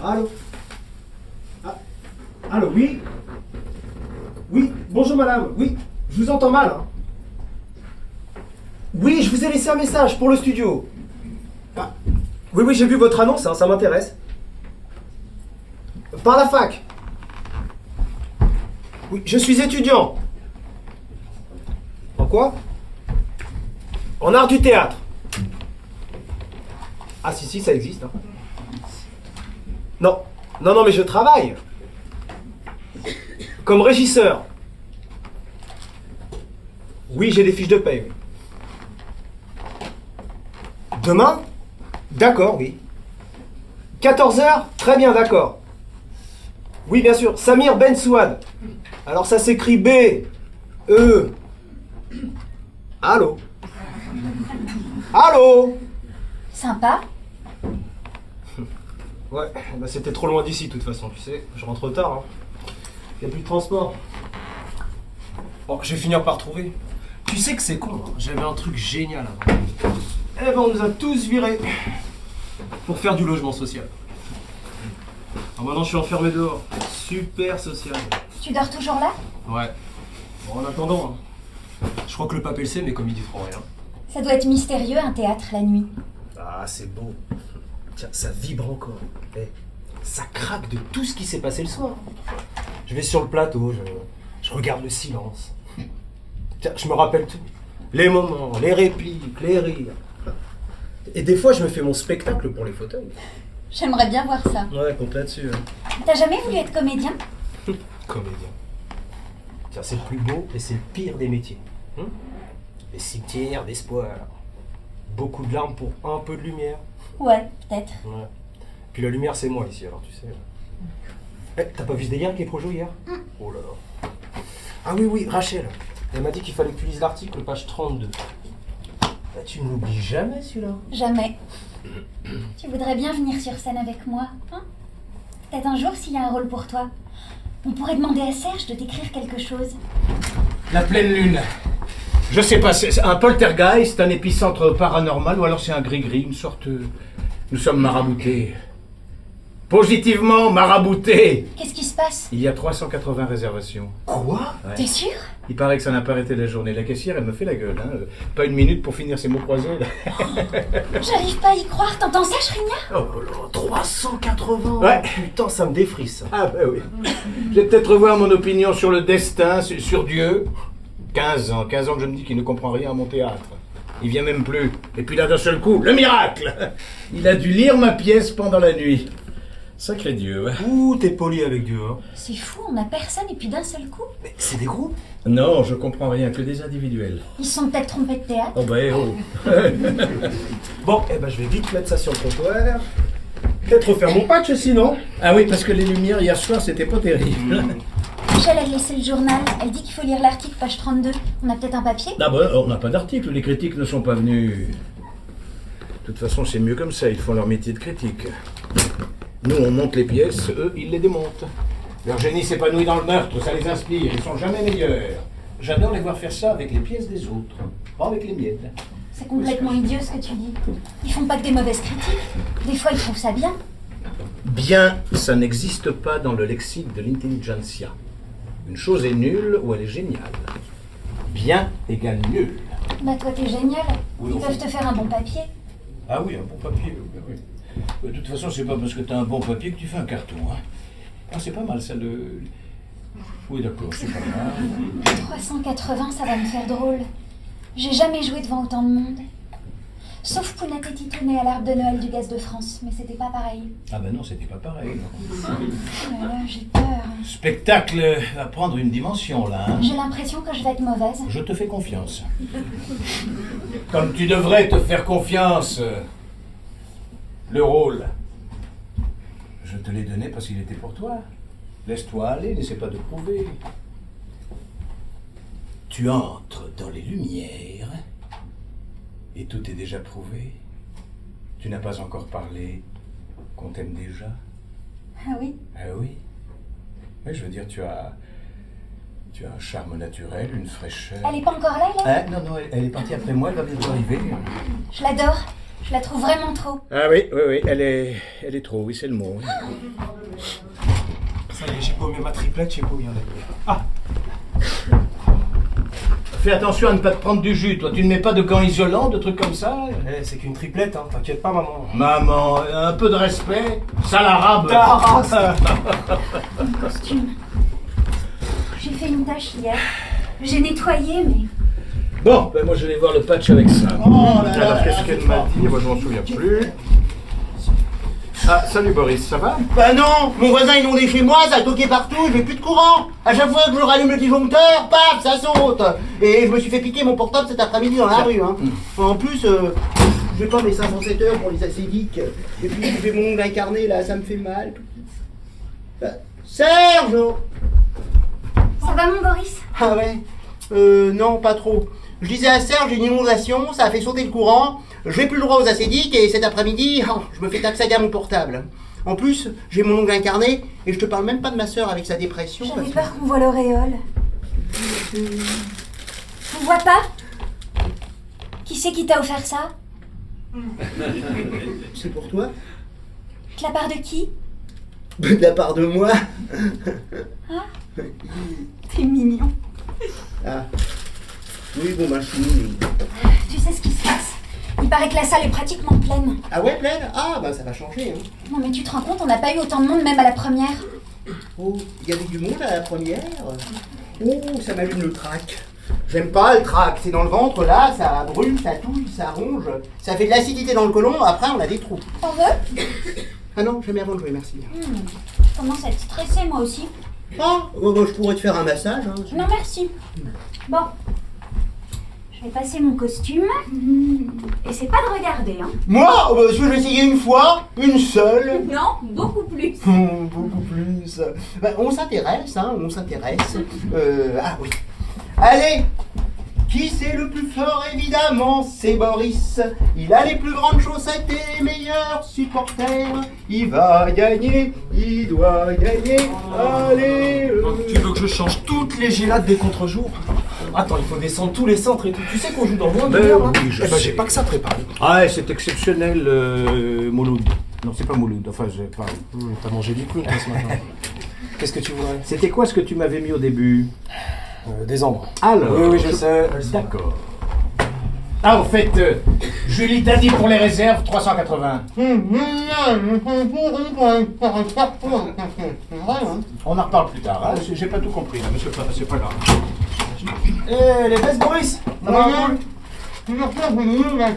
Allô? Ah, allô, oui? Oui, bonjour madame, oui, je vous entends mal. Hein. Oui, je vous ai laissé un message pour le studio. Ah, oui, oui, j'ai vu votre annonce, hein, ça m'intéresse. Par la fac. Oui, je suis étudiant. En quoi? En art du théâtre. Ah si, ça existe. Hein. Non, non, mais je travaille. Comme régisseur. Oui, j'ai des fiches de paye. Oui. Demain? D'accord, oui. 14h? Très bien, d'accord. Oui, bien sûr. Samir Ben Souad. Alors ça s'écrit B, E. Allô? Allô? Sympa. Ouais, bah c'était trop loin d'ici de toute façon, tu sais. Je rentre tard. Hein. Il n'y a plus de transport. Bon, je vais finir par trouver. Tu sais que c'est con, hein. J'avais un truc génial avant. Eh ben on nous a tous virés. Pour faire du logement social. Alors maintenant je suis enfermé dehors. Super social. Tu dors toujours là? Ouais. Bon, en attendant, hein. Je crois que le pape le sait, mais comme il dit trop rien. Ça doit être mystérieux un théâtre la nuit. Ah, c'est beau. Tiens, ça vibre encore. Eh, ça craque de tout ce qui s'est passé le soir. Je vais sur le plateau, je regarde le silence. Tiens, je me rappelle tout. Les moments, les répliques, les rires. Et des fois, je me fais mon spectacle pour les fauteuils. J'aimerais bien voir ça. Ouais, compte là-dessus. Hein. T'as jamais voulu être comédien? Comédien. Tiens, c'est le plus beau et c'est le pire des métiers. Les cimetières d'espoir. Beaucoup de larmes pour un peu de lumière. Ouais, peut-être. Ouais. Puis la lumière, c'est moi ici, alors tu sais. Eh, t'as pas vu ce délire qui est projo hier? Oh là là. Ah oui, Rachel. Elle m'a dit qu'il fallait que tu lises l'article, page 32. Bah, tu ne l'oublies jamais, celui-là. Jamais. Tu voudrais bien venir sur scène avec moi, hein? Peut-être un jour s'il y a un rôle pour toi. On pourrait demander à Serge de t'écrire quelque chose. La pleine lune. Je sais pas, c'est un poltergeist, un épicentre paranormal, ou alors c'est un gris-gris, une sorte... Nous sommes maraboutés. Positivement maraboutés. Qu'est-ce qui se passe? Il y a 380 réservations. Quoi? Ouais. T'es sûr? Il paraît que ça n'a pas arrêté la journée. La caissière, elle me fait la gueule. Hein. Pas une minute pour finir ses mots croisés. Là. J'arrive pas à y croire. T'entends ça, Shrina? Oh là, 380. Ouais. Putain, ça me défrise. Ah ben oui. Je vais peut-être revoir mon opinion sur le destin, sur Dieu. 15 ans que je me dis qu'il ne comprend rien à mon théâtre. Il vient même plus. Et puis là, d'un seul coup, le miracle. Il a dû lire ma pièce pendant la nuit. Sacré Dieu. Ouais. Ouh, t'es poli avec Dieu, hein. C'est fou, on a personne et puis d'un seul coup. Mais c'est des groupes? Non, je comprends rien, que des individuels. Ils se sont peut-être trompés de théâtre. Oh bah oh. Bon, eh ben je vais vite mettre ça sur le comptoir. Peut-être refaire mon patch sinon. Ah oui, parce que les lumières hier soir, c'était pas terrible. Michel a laissé le journal. Elle dit qu'il faut lire l'article, page 32. On a peut-être un papier? Ah bah, on n'a pas d'article, les critiques ne sont pas venus. De toute façon, c'est mieux comme ça, ils font leur métier de critique. Nous, on monte les pièces, eux, ils les démontent. Leur génie s'épanouit dans le meurtre, ça les inspire, ils sont jamais meilleurs. J'adore les voir faire ça avec les pièces des autres, pas avec les miennes. C'est complètement idiot ce que tu dis. Ils font pas que des mauvaises critiques. Des fois, ils trouvent ça bien. Bien, ça n'existe pas dans le lexique de l'intelligentsia. Une chose est nulle ou elle est géniale. Bien égale nul. Bah toi, t'es génial. Oui, Ils on peuvent fait- te faire un bon papier. Ah oui, un bon papier, oui. De toute façon, c'est pas parce que t'as un bon papier que tu fais un carton, hein. Ah, c'est pas mal, ça, le... Oui, d'accord, c'est pas mal. 380, ça va me faire drôle. J'ai jamais joué devant autant de monde. Sauf Pounette et Titounet à l'arbre de Noël du Gaz de France, mais c'était pas pareil. Ah ben non, c'était pas pareil. Non. Oh là là, j'ai peur. Spectacle va prendre une dimension, là, hein. J'ai l'impression que je vais être mauvaise. Je te fais confiance. Comme tu devrais te faire confiance. Le rôle, je te l'ai donné parce qu'il était pour toi. Laisse-toi aller, n'essaie pas de prouver. Tu entres dans les lumières et tout est déjà prouvé. Tu n'as pas encore parlé qu'on t'aime déjà. Ah oui? Ah oui. Oui, je veux dire, tu as un charme naturel, une fraîcheur. Elle est pas encore là, elle? Ah, non, elle est partie après moi, elle va bientôt arriver. Je l'adore. Je la trouve vraiment trop. Ah oui, elle est trop, oui, c'est le mot. Oui. Ça y est, j'ai paumé ma triplette, je sais pas où il y en a. Ah, Fais attention à ne pas te prendre du jus, toi. Tu ne mets pas de gants isolants, de trucs comme ça? c'est qu'une triplette, hein. T'inquiète pas, maman. Maman, un peu de respect. Sale arabe. Mon costume. J'ai fait une tâche hier. J'ai nettoyé, mais... Bon, ben moi je vais voir le patch avec ça. Oh là là. Alors qu'est-ce qu'elle m'a dit? Moi je m'en souviens plus. Ah, salut Boris, ça va? Bah non, mon voisin inondé chez moi, ça a toqué partout, j'ai plus de courant. À chaque fois que je rallume le disjoncteur, paf, ça saute. Et je me suis fait piquer mon portable cet après-midi dans la rue. Hein. En plus, j'ai pas mes 507 heures pour les acédiques. Et puis j'ai mon ongle incarné là, ça me fait mal. Serge! Ça va, mon Boris? Ah ouais? Non, pas trop. Je disais à Serge, j'ai une inondation, ça a fait sauter le courant, j'ai plus le droit aux acédiques et cet après-midi, je me fais taxer à mon portable. En plus, j'ai mon ongle incarné et je te parle même pas de ma sœur avec sa dépression. J'avais peur qu'on voit l'auréole. On voit pas? Qui c'est qui t'a offert ça? C'est pour toi? De la part de qui? De la part de moi? T'es mignon. Ah. Oui, bon, bah, je suis mignon. Tu sais ce qui se passe? Il paraît que la salle est pratiquement pleine. Ah ouais, pleine? Ah, bah, ça va changer, hein. Non mais tu te rends compte, on n'a pas eu autant de monde même à la première. Oh, il y avait du monde à la première? Oh, ça m'allume le trac. J'aime pas le trac, c'est dans le ventre, là, ça brûle, ça touille, ça ronge. Ça fait de l'acidité dans le côlon, après on a des trous. T'en veux? Ah non, jamais avant de jouer, merci. Je commence à être stressée moi aussi. Ah, bah, je pourrais te faire un massage, hein. Non merci. Bon. Je vais passer mon costume. Et c'est pas de regarder, hein. Moi, bah, si je vais essayer une fois, une seule. Non, beaucoup plus. Beaucoup plus. Bah, on s'intéresse, hein, on s'intéresse. Ah oui. Allez, qui c'est le plus fort? Évidemment, c'est Boris. Il a les plus grandes chaussettes et les meilleurs supporters. Il va gagner, il doit gagner. Allez. Tu veux que je change toutes les gélades des contre-jours? Attends, il faut descendre tous les centres et tout. Tu sais qu'on joue dans moins de heure, hein? oui, je Eh ben, sais. j'ai pas que ça préparé. Ah, ouais, c'est exceptionnel, Mouloud. Non, c'est pas Mouloud, enfin, je parle. T'as mangé du clown, toi, ce matin. Qu'est-ce que tu voudrais? C'était quoi ce que tu m'avais mis au début? Des ombres. Alors. Oui, je sais. D'accord. Ah, au fait, Julie t'a dit pour les réserves 380. On en reparle plus tard. Hein. J'ai pas tout compris, là, mais c'est pas grave. Eh, les fesses, Boris! Ça va,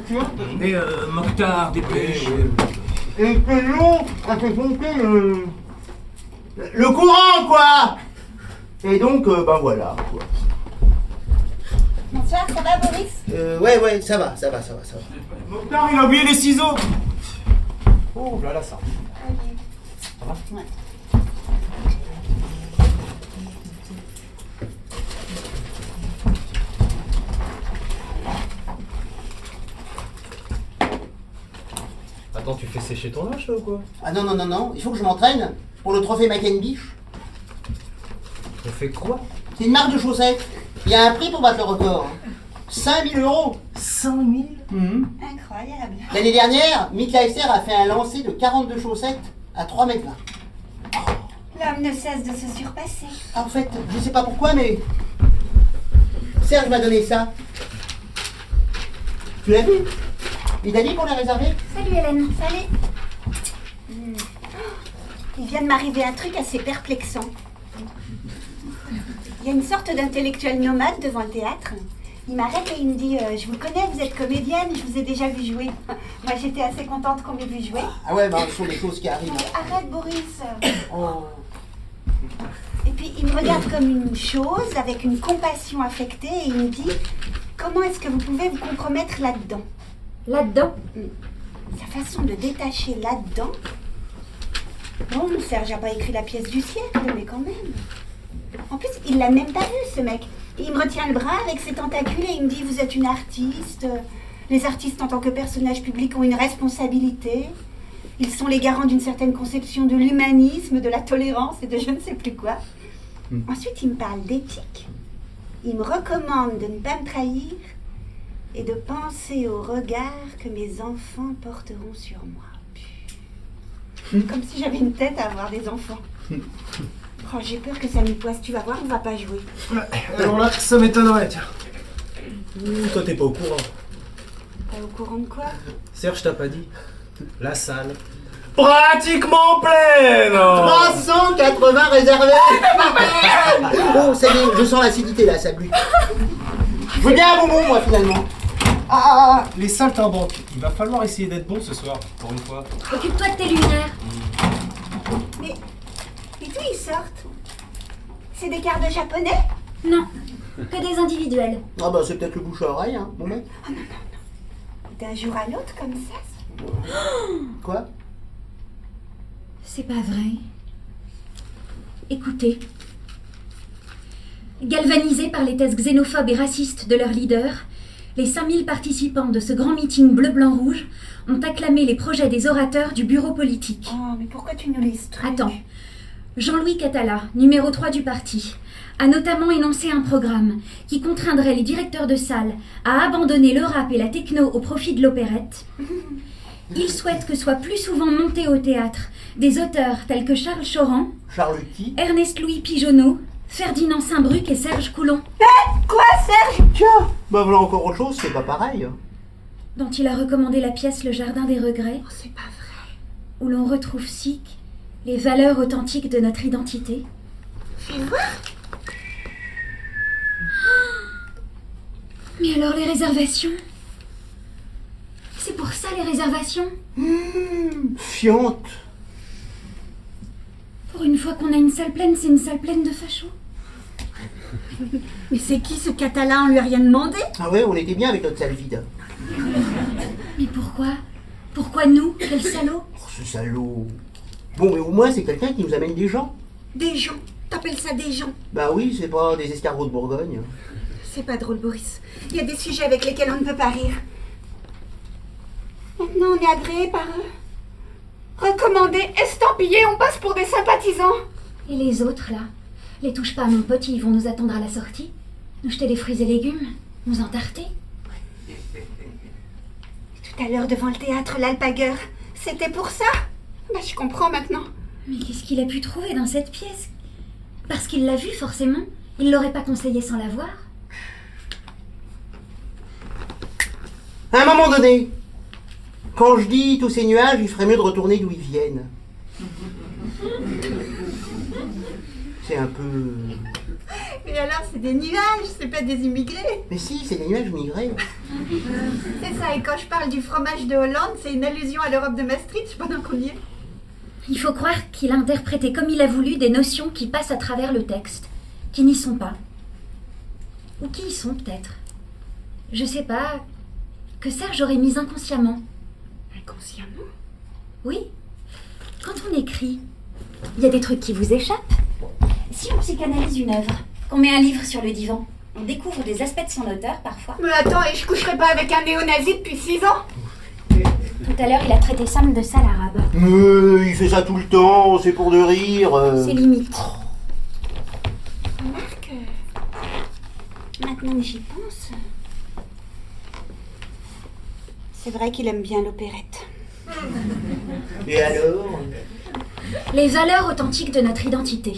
cool? Et Mokhtar, dépêche. Et que l'eau a fait monter le courant, quoi. Et donc, ben voilà, quoi. Bonsoir, ça va Boris? Ouais, ça va. Mokhtar, il a oublié les ciseaux! Oh là là, ça. Ça va? Ouais. Attends, tu fais sécher ton linge, là, ou quoi? Ah non, il faut que je m'entraîne pour le trophée Mackenbish. On fait quoi? C'est une marque de chaussettes. Il y a un prix pour battre le record. 5 000 euros. 5 000? Incroyable. L'année dernière, Mick Leicester a fait un lancer de 42 chaussettes à 3,20 m. L'homme ne cesse de se surpasser. En fait, je sais pas pourquoi, mais Serge m'a donné ça. Tu l'as vu? Il t'a dit pour les réserver? Salut Hélène. Salut. Il vient de m'arriver un truc assez perplexant. Il y a une sorte d'intellectuel nomade devant le théâtre. Il m'arrête et il me dit je vous connais, vous êtes comédienne, je vous ai déjà vu jouer. Moi j'étais assez contente qu'on m'ait vu jouer. Ah ouais, ce sont des choses qui arrivent. Arrête Boris. Oh. Et puis il me regarde comme une chose, avec une compassion affectée, et il me dit comment est-ce que vous pouvez vous compromettre là-dedans? Là-dedans? Sa façon de détacher là-dedans. Bon, Serge n'a pas écrit la pièce du siècle, mais quand même. En plus, il l'a même pas vu, ce mec. Et il me retient le bras avec ses tentacules et il me dit vous êtes une artiste. Les artistes en tant que personnages publics ont une responsabilité. Ils sont les garants d'une certaine conception de l'humanisme, de la tolérance et de je ne sais plus quoi. Ensuite, il me parle d'éthique. Il me recommande de ne pas me trahir et de penser au regard que mes enfants porteront sur moi. Comme si j'avais une tête à avoir des enfants. Oh, j'ai peur que ça nous poisse. Tu vas voir, on va pas jouer. Alors là, ça m'étonnerait, tiens. Toi, t'es pas au courant. Pas au courant de quoi? Serge t'a pas dit. La salle. Pratiquement pleine. 380 réservés. Oh, ça y est, je sens l'acidité là, ça glue. Je veux bien un bonbon, moi, finalement. Les saltimbanques. Il va falloir essayer d'être bon ce soir, pour une fois. Occupe-toi de tes luminaires. Mais d'où ils sortent? C'est des cartes de japonais? Non, que des individuels. Ah bah c'est peut-être le bouche à oreille, hein, mon mec. D'un jour à l'autre, comme ça? Quoi? C'est pas vrai. Écoutez. Galvanisés par les thèses xénophobes et racistes de leur leader, les 5000 participants de ce grand meeting bleu-blanc-rouge ont acclamé les projets des orateurs du bureau politique. Oh, mais pourquoi tu nous lis ce truc? Attends. Jean-Louis Catala, numéro 3 du parti, a notamment énoncé un programme qui contraindrait les directeurs de salle à abandonner le rap et la techno au profit de l'opérette. Il souhaite que soient plus souvent montés au théâtre des auteurs tels que Charles Choran, Charles qui? Ernest-Louis Pigeonneau, Ferdinand Saint-Bruc et Serge Coulon, Quoi, Serge? Tiens, bah voilà encore autre chose, c'est pas pareil. dont il a recommandé la pièce Le Jardin des Regrets, Oh, c'est pas vrai. où l'on retrouve sic les valeurs authentiques de notre identité. Fais voir. Mais alors les réservations? C'est pour ça les réservations? Fiante. Pour une fois qu'on a une salle pleine, c'est une salle pleine de fachos. Mais c'est qui ce Catalan? On lui a rien demandé? Ah ouais, on était bien avec notre salle vide. Mais pourquoi? Pourquoi nous? Quel salaud! Oh, ce salaud. Bon, mais au moins c'est quelqu'un qui nous amène des gens. Des gens? T'appelles ça des gens? Bah oui, c'est pas des escargots de Bourgogne. C'est pas drôle, Boris. Il y a des sujets avec lesquels on ne peut pas rire. Maintenant, on est agréé par eux. Recommandés, estampillés, on passe pour des sympathisants. Et les autres, là? Les touche pas, mon pote, ils vont nous attendre à la sortie? Nous jeter des fruits et légumes? Nous entarter? Tout à l'heure, devant le théâtre, l'Alpagueur, c'était pour ça? Bah, je comprends maintenant. Mais qu'est-ce qu'il a pu trouver dans cette pièce? Parce qu'il l'a vue, forcément. Il l'aurait pas conseillé sans la voir. À un moment donné, quand je dis tous ces nuages, il ferait mieux de retourner d'où ils viennent. C'est un peu... Mais alors, c'est des nuages, c'est pas des immigrés. Mais si, c'est des nuages migrés. C'est ça, et quand je parle du fromage de Hollande, c'est une allusion à l'Europe de Maastricht, pendant qu'on y est. Il faut croire qu'il a interprété comme il a voulu des notions qui passent à travers le texte, qui n'y sont pas. Ou qui y sont peut-être. Je sais pas, que Serge aurait mis inconsciemment. Inconsciemment? Oui, quand on écrit, il y a des trucs qui vous échappent. Si on psychanalyse une œuvre, qu'on met un livre sur le divan, on découvre des aspects de son auteur parfois. Mais attends, et je coucherai pas avec un néo-nazi depuis 6 ans? Tout à l'heure, il a traité Sam de sale arabe. Il fait ça tout le temps, c'est pour de rire. C'est limite. Remarque, maintenant que j'y pense, c'est vrai qu'il aime bien l'opérette. Et alors? Les valeurs authentiques de notre identité.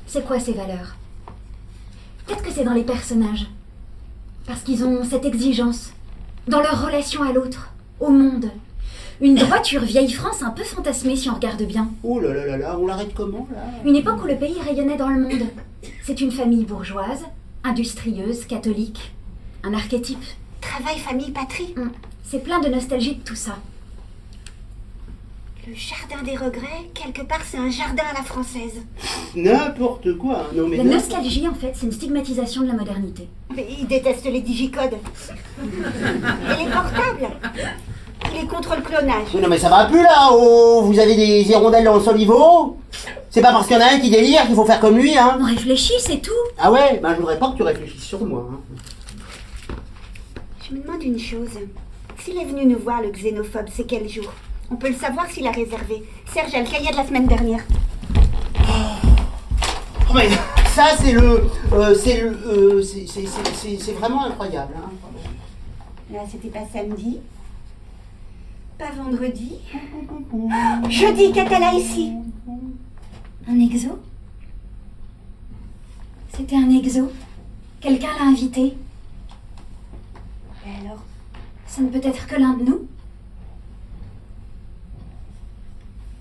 C'est quoi ces valeurs? Peut-être que c'est dans les personnages. Parce qu'ils ont cette exigence. Dans leur relation à l'autre, au monde. Une droiture vieille France un peu fantasmée si on regarde bien. Oh là là là là, on l'arrête comment là? Une époque où le pays rayonnait dans le monde. C'est une famille bourgeoise, industrieuse, catholique. Un archétype. Travail, famille, patrie. C'est plein de nostalgie de tout ça. Le jardin des regrets, quelque part, c'est un jardin à la française. N'importe quoi, non mais... La nostalgie, en fait, c'est une stigmatisation de la modernité. Mais il déteste les digicodes. Et les portables. Il est contre le clonage. Non mais ça va plus là, oh, vous avez des hirondelles dans le soliveau? C'est pas parce qu'il y en a un qui délire qu'il faut faire comme lui, hein? On réfléchit, c'est tout. Ah ouais, ben je voudrais pas que tu réfléchisses sur moi. Hein. Je me demande une chose. S'il est venu nous voir, le xénophobe, c'est quel jour? On peut le savoir s'il a réservé. Serge a le cahier de la semaine dernière. Oh mais ça c'est le... c'est vraiment incroyable. Hein. Là, c'était pas samedi. Pas vendredi. Jeudi, Catala ici. Un exo? C'était un exo. Quelqu'un l'a invité. Et alors? Ça ne peut être que l'un de nous.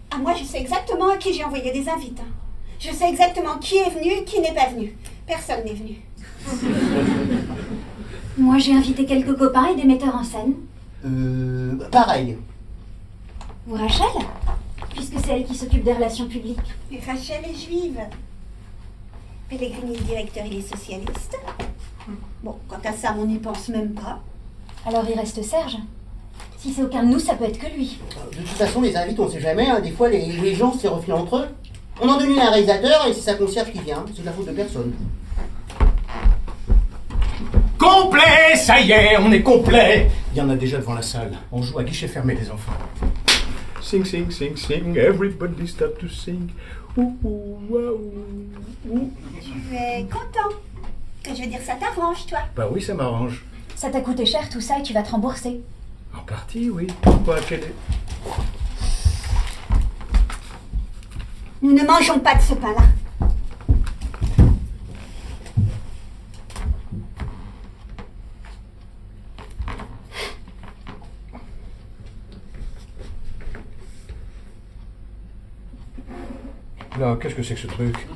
Ah, moi, je sais exactement à qui j'ai envoyé des invites. Hein. Je sais exactement qui est venu et qui n'est pas venu. Personne n'est venu. Moi, j'ai invité quelques copains et des metteurs en scène. Pareil. Ou Rachel, puisque c'est elle qui s'occupe des relations publiques. Et Rachel est juive. Pellegrini, le directeur, il est socialiste. Bon, quant à ça, on n'y pense même pas. Alors il reste Serge. Si c'est aucun de nous, ça peut être que lui. De toute façon, les invites, on sait jamais. Hein. Des fois, les gens se refilent entre eux. On en donne une à un réalisateur et c'est sa concierge qui vient. C'est de la faute de personne. Complet, ça y est, on est complet. Il y en a déjà devant la salle. On joue à guichet fermé, les enfants. Sing, sing, sing, sing, everybody stop to sing. Ouh, ouh, ouh, ouh. Tu es content. Que je veux dire, ça t'arrange, toi. Bah oui, ça m'arrange. Ça t'a coûté cher tout ça et tu vas te rembourser. En partie, oui. Pourquoi, quel est... Nous ne mangeons pas de ce pain-là. Là, qu'est-ce que c'est que ce truc?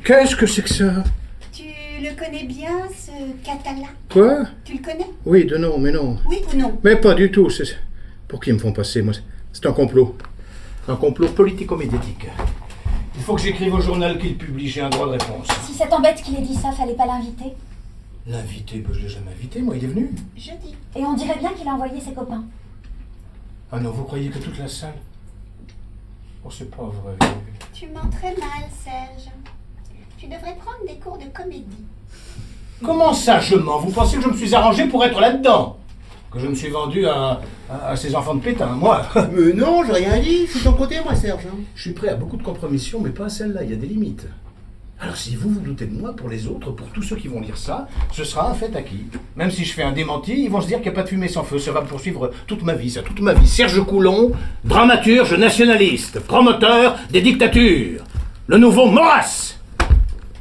Qu'est-ce que c'est que ça? Tu le connais bien, ce Catala? Quoi? Tu le connais? Oui, de non, mais non. Oui ou non? Mais pas du tout. C'est... Pour qui ils me font passer, moi? C'est un complot. Un complot politico-médiatique. Il faut que j'écrive au journal qu'il publie, j'ai un droit de réponse. Si ça t'embête qu'il ait dit ça, fallait pas l'inviter. L'invité, ben, je l'ai jamais invité, moi, il est venu. Jeudi. Et on dirait bien qu'il a envoyé ses copains. Ah non, vous croyez que toute la salle... Oh, c'est pas vrai. Tu mens très mal, Serge. Tu devrais prendre des cours de comédie. Comment ça, je mens? Vous pensez que je me suis arrangé pour être là-dedans? Que je me suis vendu à ces enfants de pétain, moi? Mais non, j'ai rien dit. Je suis de ton côté, moi, Serge. Hein. Je suis prêt à beaucoup de compromissions, mais pas à celle-là, il y a des limites. Alors si vous vous doutez de moi, pour les autres, pour tous ceux qui vont lire ça, ce sera un fait acquis. Même si je fais un démenti, ils vont se dire qu'il n'y a pas de fumée sans feu. Ça va me poursuivre toute ma vie, ça, toute ma vie. Serge Coulon, dramaturge nationaliste, promoteur des dictatures. Le nouveau Maurras.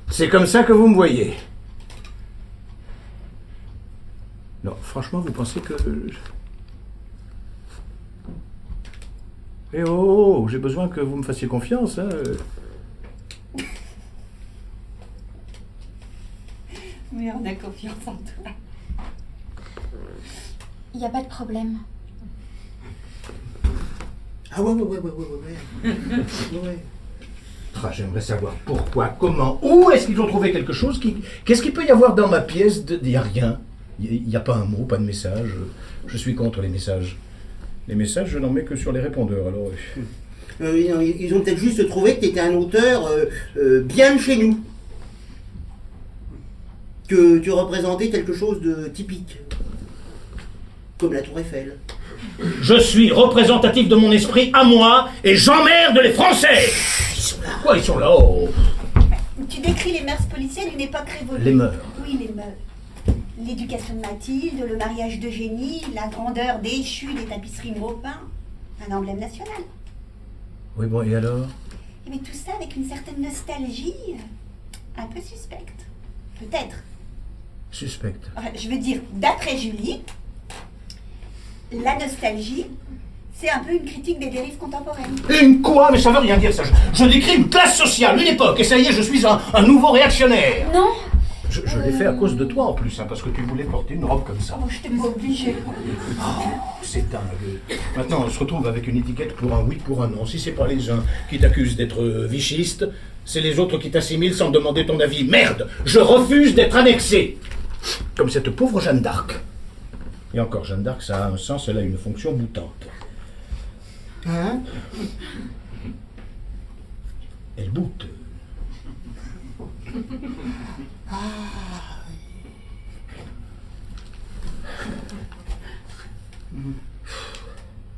C'est comme ça que vous me voyez. Non, franchement, vous pensez que... Eh oh, j'ai besoin que vous me fassiez confiance, hein. Oui, on a confiance en toi. Il n'y a pas de problème. Ah ouais. Ah, j'aimerais savoir pourquoi, comment, où est-ce qu'ils ont trouvé quelque chose qui... Qu'est-ce qu'il peut y avoir dans ma pièce? Il n'y a rien. Il n'y a pas un mot, pas de message. Je suis contre les messages. Les messages, je n'en mets que sur les répondeurs, alors... Ils ont peut-être juste trouvé que tu étais un auteur bien de chez nous. Que tu représentais quelque chose de typique. Comme la Tour Eiffel. Je suis représentatif de mon esprit à moi et j'emmerde les Français. Ils sont là. Quoi, ils sont là? Oh. Tu décris les mœurs policières d'une époque révolue. Les mœurs. Oui, les mœurs. L'éducation de Mathilde, le mariage d'Eugénie, la grandeur déchue des tapisseries Maupin, un emblème national. Oui, bon, et alors? Mais tout ça avec une certaine nostalgie, un peu suspecte. Peut-être. Suspecte. Enfin, je veux dire, d'après Julie, la nostalgie, c'est un peu une critique des dérives contemporaines. Une quoi? Mais ça veut rien dire, ça. Je décris une classe sociale, une époque, et ça y est, je suis un nouveau réactionnaire. Non. Je l'ai fait à cause de toi en plus, hein, parce que tu voulais porter une robe comme ça. Oh, je t'ai pas obligée. Oh, c'est dingue. Maintenant, on se retrouve avec une étiquette pour un oui, pour un non. Si c'est pas les uns qui t'accusent d'être vichiste, c'est les autres qui t'assimilent sans me demander ton avis. Merde, je refuse d'être annexé. Comme cette pauvre Jeanne d'Arc. Et encore, Jeanne d'Arc, ça a un sens, elle a une fonction boutante. Hein? Elle boute.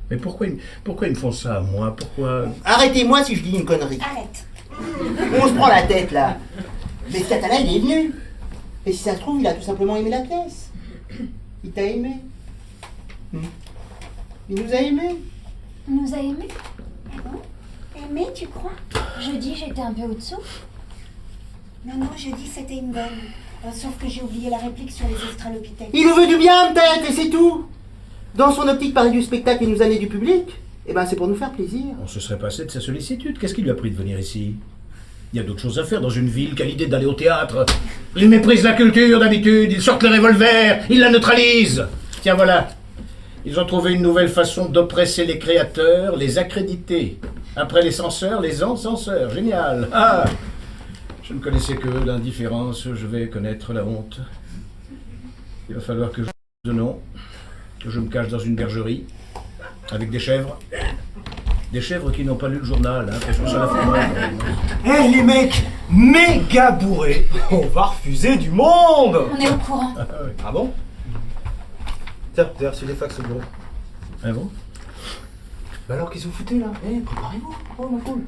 Mais pourquoi ils me font ça à moi? Pourquoi? Arrêtez-moi si je dis une connerie. Arrête. On se prend la tête là. Mais ce Catala, il est venu. Et si ça se trouve, il a tout simplement aimé la pièce. Il t'a aimé. Il nous a aimés. On nous a aimés. Ah bon? Aimé, tu crois? Jeudi, j'étais un peu au-dessous. Non, non, je dis c'était une bonne. Sauf que j'ai oublié la réplique sur les australopithèques. Il nous veut du bien, peut-être, et c'est tout. Dans son optique Paris du spectacle et nous amener du public, eh ben c'est pour nous faire plaisir. On se serait passé de sa sollicitude. Qu'est-ce qui lui a pris de venir ici? Il y a d'autres choses à faire dans une ville qu'à l'idée d'aller au théâtre. Il méprise la culture d'habitude, il sort le revolver, il la neutralise. Tiens, voilà. Ils ont trouvé une nouvelle façon d'oppresser les créateurs, les accréditer. Après les censeurs, les encenseurs. Génial. Ah, je ne connaissais que l'indifférence, je vais connaître la honte. Il va falloir que je change de nom, que je me cache dans une bergerie, avec des chèvres. Des chèvres qui n'ont pas lu le journal, hein, parce que ça la fout mal. Eh les mecs, méga bourrés. On va refuser du monde. On est au courant. Ah bon? Tiens, j'ai reçu des fax au bureau. Ah bon? Bah alors, qu'est-ce que vous foutez là? Eh, préparez-vous. Oh, ma cool.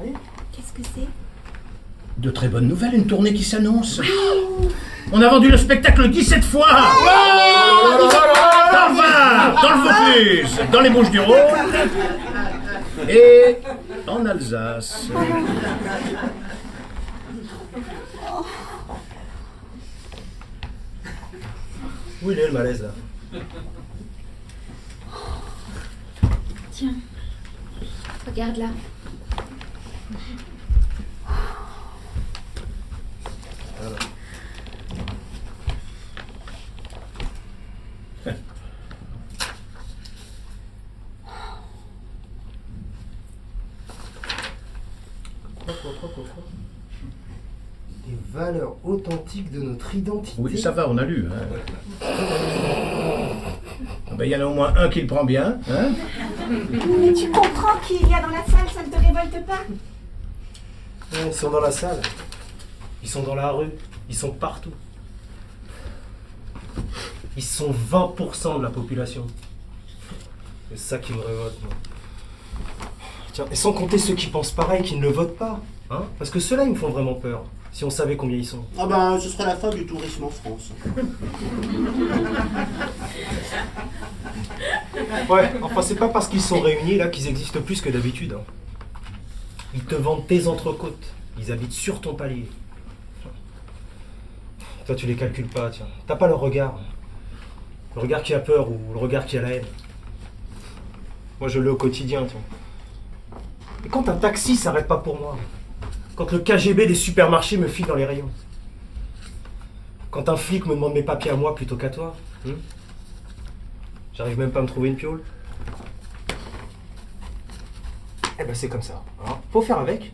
Allez. Qu'est-ce que c'est? De très bonnes nouvelles, une tournée qui s'annonce. On a vendu le spectacle 17 fois. Dans le Var, dans le Vaucluse, dans les Bouches-du-Rhône et en Alsace. Où il est le malaise là? Tiens, regarde là. Des valeurs authentiques de notre identité. Oui, ça va, on a lu. Hein. Ah ben, il y en a au moins un qui le prend bien. Hein. Mais tu comprends qui il y a dans la salle, ça ne te révolte pas? Ouais, ils sont dans la salle. Ils sont dans la rue. Ils sont partout. Ils sont 20% de la population. C'est ça qui me révolte, moi. Tiens, et sans compter ceux qui pensent pareil, qui ne le votent pas. Hein? Parce que ceux-là, ils me font vraiment peur. Si on savait combien ils sont. Ah ben, ce serait la fin du tourisme en France. Ouais, enfin, c'est pas parce qu'ils sont réunis là qu'ils existent plus que d'habitude. Hein. Ils te vendent tes entrecôtes. Ils habitent sur ton palier. Toi, tu les calcules pas, tiens. T'as pas leur regard. Le regard qui a peur ou le regard qui a la haine. Moi, je l'ai au quotidien, tiens. Et quand un taxi s'arrête pas pour moi, quand le KGB des supermarchés me file dans les rayons, quand un flic me demande mes papiers à moi plutôt qu'à toi, j'arrive même pas à me trouver une piole. Eh ben c'est comme ça. Hein. Faut faire avec.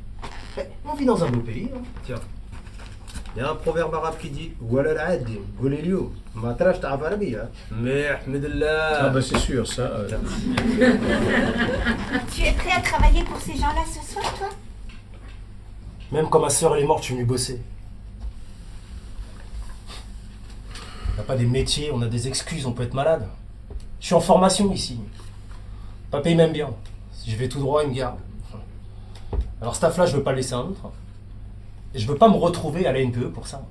Eh, on vit dans un beau pays. Hein. Tiens. Il y a un proverbe arabe qui dit Wala al-adim, Goulilio, matrash ta'af arabi. Mais Ahmedallah. Ah ben c'est sûr, ça. Tu es prêt à travailler pour ces gens-là ce soir, toi? Même quand ma soeur elle est morte, je suis venu bosser. On n'a pas des métiers, on a des excuses, on peut être malade. Je suis en formation ici. Papa il m'aime bien. Si je vais tout droit, il me garde. Alors ce taf là, je veux pas le laisser à un autre. Et je veux pas me retrouver à la NPE pour ça.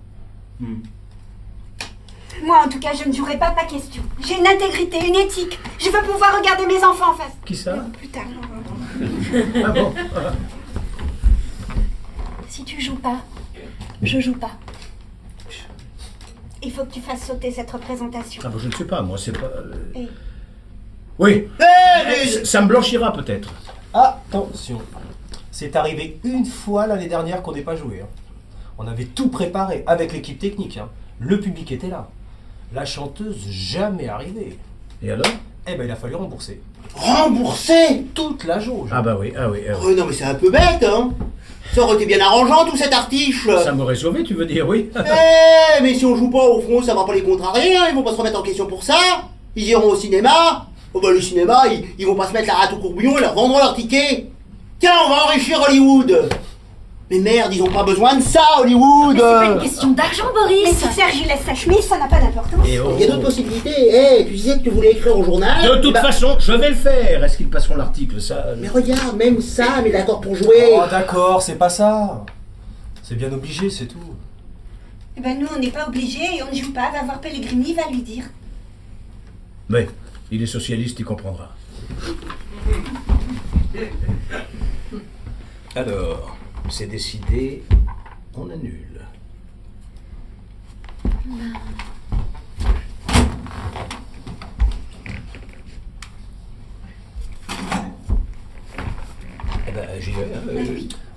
Moi, en tout cas, je ne jouerai pas ma question. J'ai une intégrité, une éthique. Je veux pouvoir regarder mes enfants en face. Qui ça? Plus tard. Ah bon? Si tu joues pas, je joue pas. Il faut que tu fasses sauter cette représentation. Ah ben je ne sais pas, moi c'est pas... Et Oui, ça me blanchira peut-être. Attention. C'est arrivé une fois l'année dernière qu'on n'ait pas joué. Hein. On avait tout préparé avec l'équipe technique. Hein. Le public était là. La chanteuse jamais arrivée. Et alors? Eh ben il a fallu rembourser. Rembourser? Toute la jauge. Ah bah oui, ah oui. Oh non mais c'est un peu bête, hein. Ça aurait été bien arrangeant tout cet artiche. Ça m'aurait sauvé, tu veux dire, oui? Eh, mais si on joue pas au fond, ça va pas les contrarier, hein. Ils vont pas se remettre en question pour ça. Ils iront au cinéma. Oh bah le cinéma, ils vont pas se mettre la rate au courbouillon et leur vendre leur ticket. Tiens, on va enrichir Hollywood. Mais merde, ils ont pas besoin de ça, Hollywood. Mais c'est pas une question d'argent, mais Boris. si Serge il laisse sa chemise, ça n'a pas d'importance. Et oh. Il y a d'autres possibilités. Eh, tu disais que tu voulais écrire au journal. De toute Bah, façon, je vais le faire. Est-ce qu'ils passeront l'article, ça? Mais regarde, même ça, mais d'accord pour jouer. Oh d'accord, c'est pas ça. C'est bien obligé, c'est tout. Eh ben nous, on n'est pas obligés et on ne joue pas. Va voir Pellegrini, va lui dire. Mais Il est socialiste, il comprendra. Alors, c'est décidé, on annule. Eh ben, j'y vais.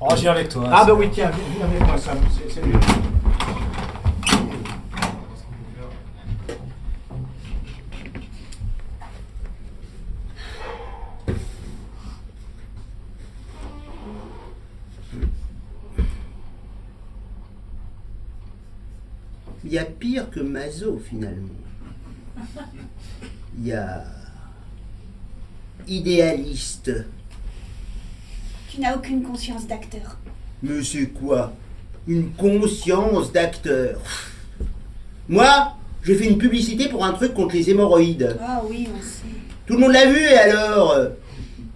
Oh, je viens avec toi. Ah, bah oui, tiens, viens avec moi, Sam, c'est mieux. Il y a pire que Mazo, finalement. Il y a... idéaliste. Tu n'as aucune conscience d'acteur. Mais c'est quoi? Une conscience d'acteur. Moi, j'ai fait une publicité pour un truc contre les hémorroïdes. Ah oui, on sait. Tout le monde l'a vu, et alors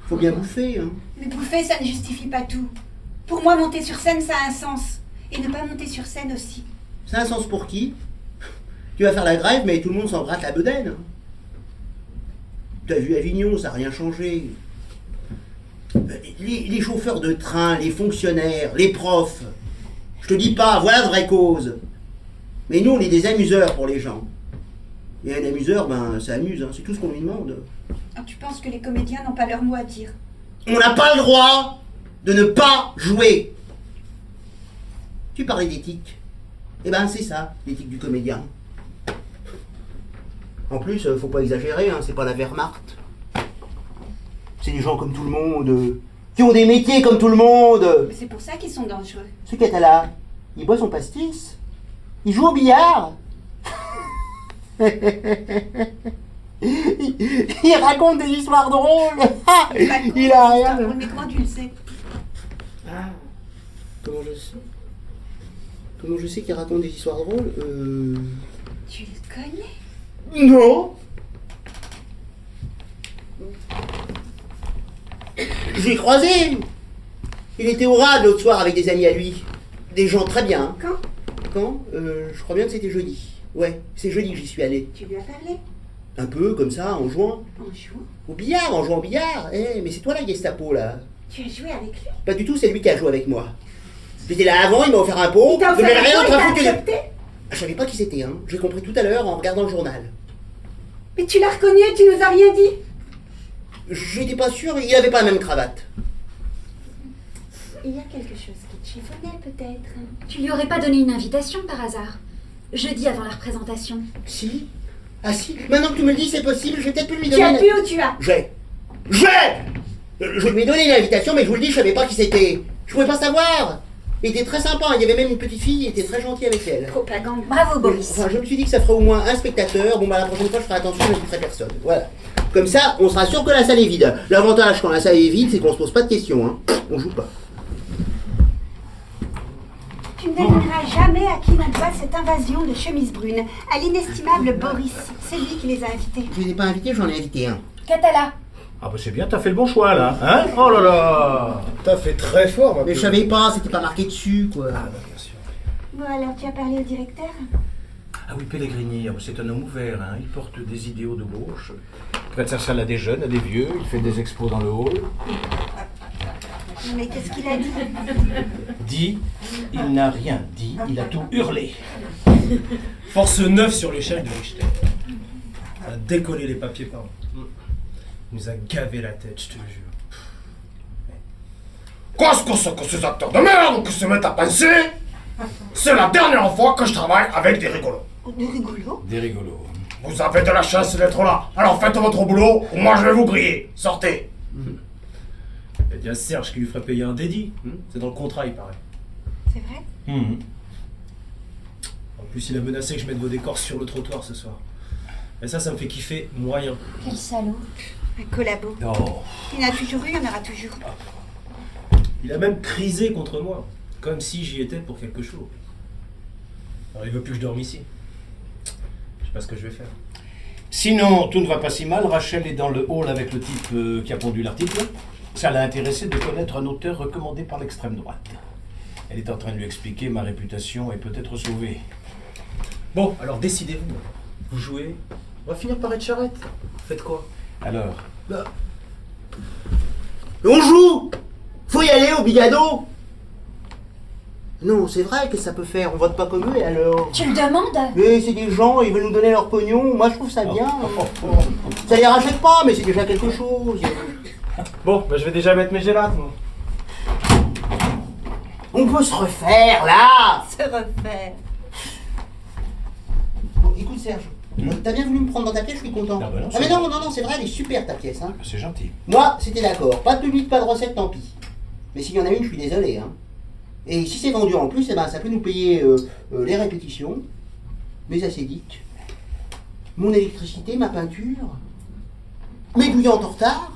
faut bien bouffer, hein. Mais bouffer, ça ne justifie pas tout. Pour moi, monter sur scène, ça a un sens. Et ne pas monter sur scène aussi. Ça a un sens pour qui? Tu vas faire la grève, mais tout le monde s'en gratte la bedaine. Hein. T'as vu Avignon, ça n'a rien changé. Les chauffeurs de train, les fonctionnaires, les profs. Je te dis pas, voilà la vraie cause. Mais nous, on est des amuseurs pour les gens. Et un amuseur, ben, ça amuse, hein, c'est tout ce qu'on lui demande. Ah, tu penses que les comédiens n'ont pas leur mot à dire? On n'a pas le droit de ne pas jouer. Tu parlais d'éthique. Eh ben, c'est ça, l'éthique du comédien. En plus, faut pas exagérer, hein, c'est pas la Wehrmacht. C'est des gens comme tout le monde, qui ont des métiers comme tout le monde. Mais c'est pour ça qu'ils sont dangereux. Ce Catala, il boit son pastis. Il joue au billard. il raconte des histoires drôles. Il a rien. Mais comment tu le sais? Comment je sais? Comment je sais qu'il raconte des histoires drôles? Tu le connais? Non. Je l'ai croisé. Il était au RAD l'autre soir avec des amis à lui. Des gens très bien. Quand je crois bien que c'était jeudi. Ouais, c'est jeudi que j'y suis allé. Tu lui as parlé? Un peu comme ça, en jouant. En jouant? Au billard, en jouant au billard. Eh, mais c'est toi la Gestapo là. Tu as joué avec lui? Pas du tout, c'est lui qui a joué avec moi. J'étais là avant, il m'a offert un pot. Il t'a Je offert n'avais un rien pot, d'autre il à t'a foutre que de- accepté? Je savais pas qui c'était, hein. J'ai compris tout à l'heure en regardant le journal. Mais tu l'as reconnu et tu nous as rien dit? J'étais pas sûr, il avait pas la même cravate. Il y a quelque chose qui te chiffonnait peut-être. Tu lui aurais pas donné une invitation par hasard? Jeudi avant la représentation. Si. Ah si, maintenant que tu me le dis, c'est possible, je vais peut-être plus lui Tu donner... as une- pu ou tu as? Je lui ai donné l'invitation, mais je vous le dis, je savais pas qui c'était. Je pouvais pas savoir. Il était très sympa, il y avait même une petite fille, il était très gentil avec elle. Propagande. Bravo Boris. Enfin, je me suis dit que ça ferait au moins un spectateur. Bon, bah la prochaine fois, je ferai attention, je n'inviterai personne. Voilà. Comme ça, on sera sûr que la salle est vide. L'avantage quand la salle est vide, c'est qu'on se pose pas de questions, hein. On joue pas. Tu ne devineras jamais à qui l'on doit cette invasion de chemises brunes. À l'inestimable Boris. C'est lui qui les a invités. Je les ai pas invités, j'en ai invité un. Catala. Ah bah c'est bien, t'as fait le bon choix là, hein? Oh là là! T'as fait très fort, ma Mais je petite. savais pas, c'était pas marqué dessus, quoi. Ah, bah, bien sûr. Bon alors, tu as parlé au directeur? Ah oui, Pellegrini, c'est un homme ouvert, hein. Il porte des idéaux de gauche, prête sa salle à des jeunes, à des vieux, il fait des expos dans le hall. Mais qu'est-ce qu'il a dit? Dit, il n'a rien dit, il a tout hurlé. Force 9 sur l'échelle de Richter. On a décollé les papiers par Il nous a gavé la tête, je te jure. Qu'est-ce que c'est que ces acteurs de merde qui se mettent à penser? C'est la dernière fois que je travaille avec des rigolos. Des rigolos? Des rigolos. Vous avez de la chance d'être là. Alors faites votre boulot ou moi je vais vous griller. Sortez. Il y a bien Serge qui lui ferait payer un dédit. C'est dans le contrat, il paraît. C'est vrai? En plus, il a menacé que je mette vos décors sur le trottoir ce soir. Et ça me fait kiffer moyen. Quel salaud. Un collabo. Oh. Il y en a toujours eu, il y en aura toujours. Il a même crisé contre moi. Comme si j'y étais pour quelque chose. Alors il veut plus que je dorme ici. Je sais pas ce que je vais faire. Sinon, tout ne va pas si mal. Rachel est dans le hall avec le type qui a pondu l'article. Ça l'a intéressé de connaître un auteur recommandé par l'extrême droite. Elle est en train de lui expliquer ma réputation est peut-être sauvée. Bon, alors décidez-vous. Vous jouez On va finir par être charrette. Faites quoi? Alors, On joue. Faut y aller au bigado. Non, c'est vrai que ça peut faire. On vote pas comme eux et alors. Tu le demandes? Mais c'est des gens, ils veulent nous donner leur pognon. Moi, je trouve ça bien. Ça les rachète pas, mais c'est déjà quelque chose. Bon, bah je vais déjà mettre mes gélates, moi. On peut se refaire, là. Se refaire. Bon, écoute, Serge. T'as bien voulu me prendre dans ta pièce, je suis content. Ah bah non, mais c'est non, c'est vrai, elle est super ta pièce. Hein. c'est gentil. Moi, c'était d'accord. Pas de public, pas de recette, tant pis. Mais s'il y en a une, je suis désolé. Hein. Et si c'est vendu en plus, eh ben, ça peut nous payer les répétitions, mes acédiques, mon électricité, ma peinture, mes bouillantes en retard.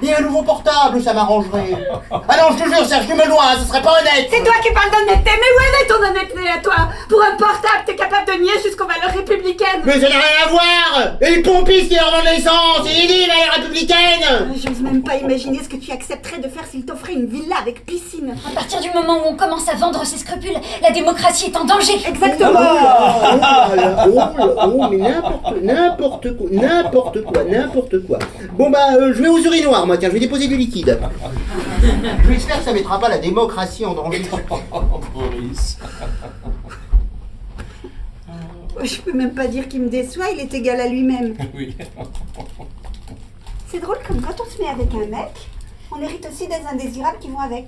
Et un nouveau portable, ça m'arrangerait. Ah non, je te jure, Serge, tu me loin, ce serait pas honnête. C'est toi qui parles d'honnêteté, mais où est ton honnêteté à toi? Pour un portable, t'es capable de nier jusqu'aux valeurs républicaines. Mais ça n'a rien à voir. Et les pompistes qui leur vendent l'essence, et il dit, là, les républicaines. J'ose même pas imaginer ce que tu accepterais de faire s'il t'offrait une villa avec piscine. À partir du moment où on commence à vendre ses scrupules, la démocratie est en danger. Exactement. Mais n'importe quoi. Bon bah, je vais aux urinoirs, moi, tiens, je vais déposer du liquide. J'espère que ça mettra pas la démocratie en danger. Boris. Je peux même pas dire qu'il me déçoit, il est égal à lui-même. Oui. C'est drôle comme quand on se met avec un mec, on hérite aussi des indésirables qui vont avec.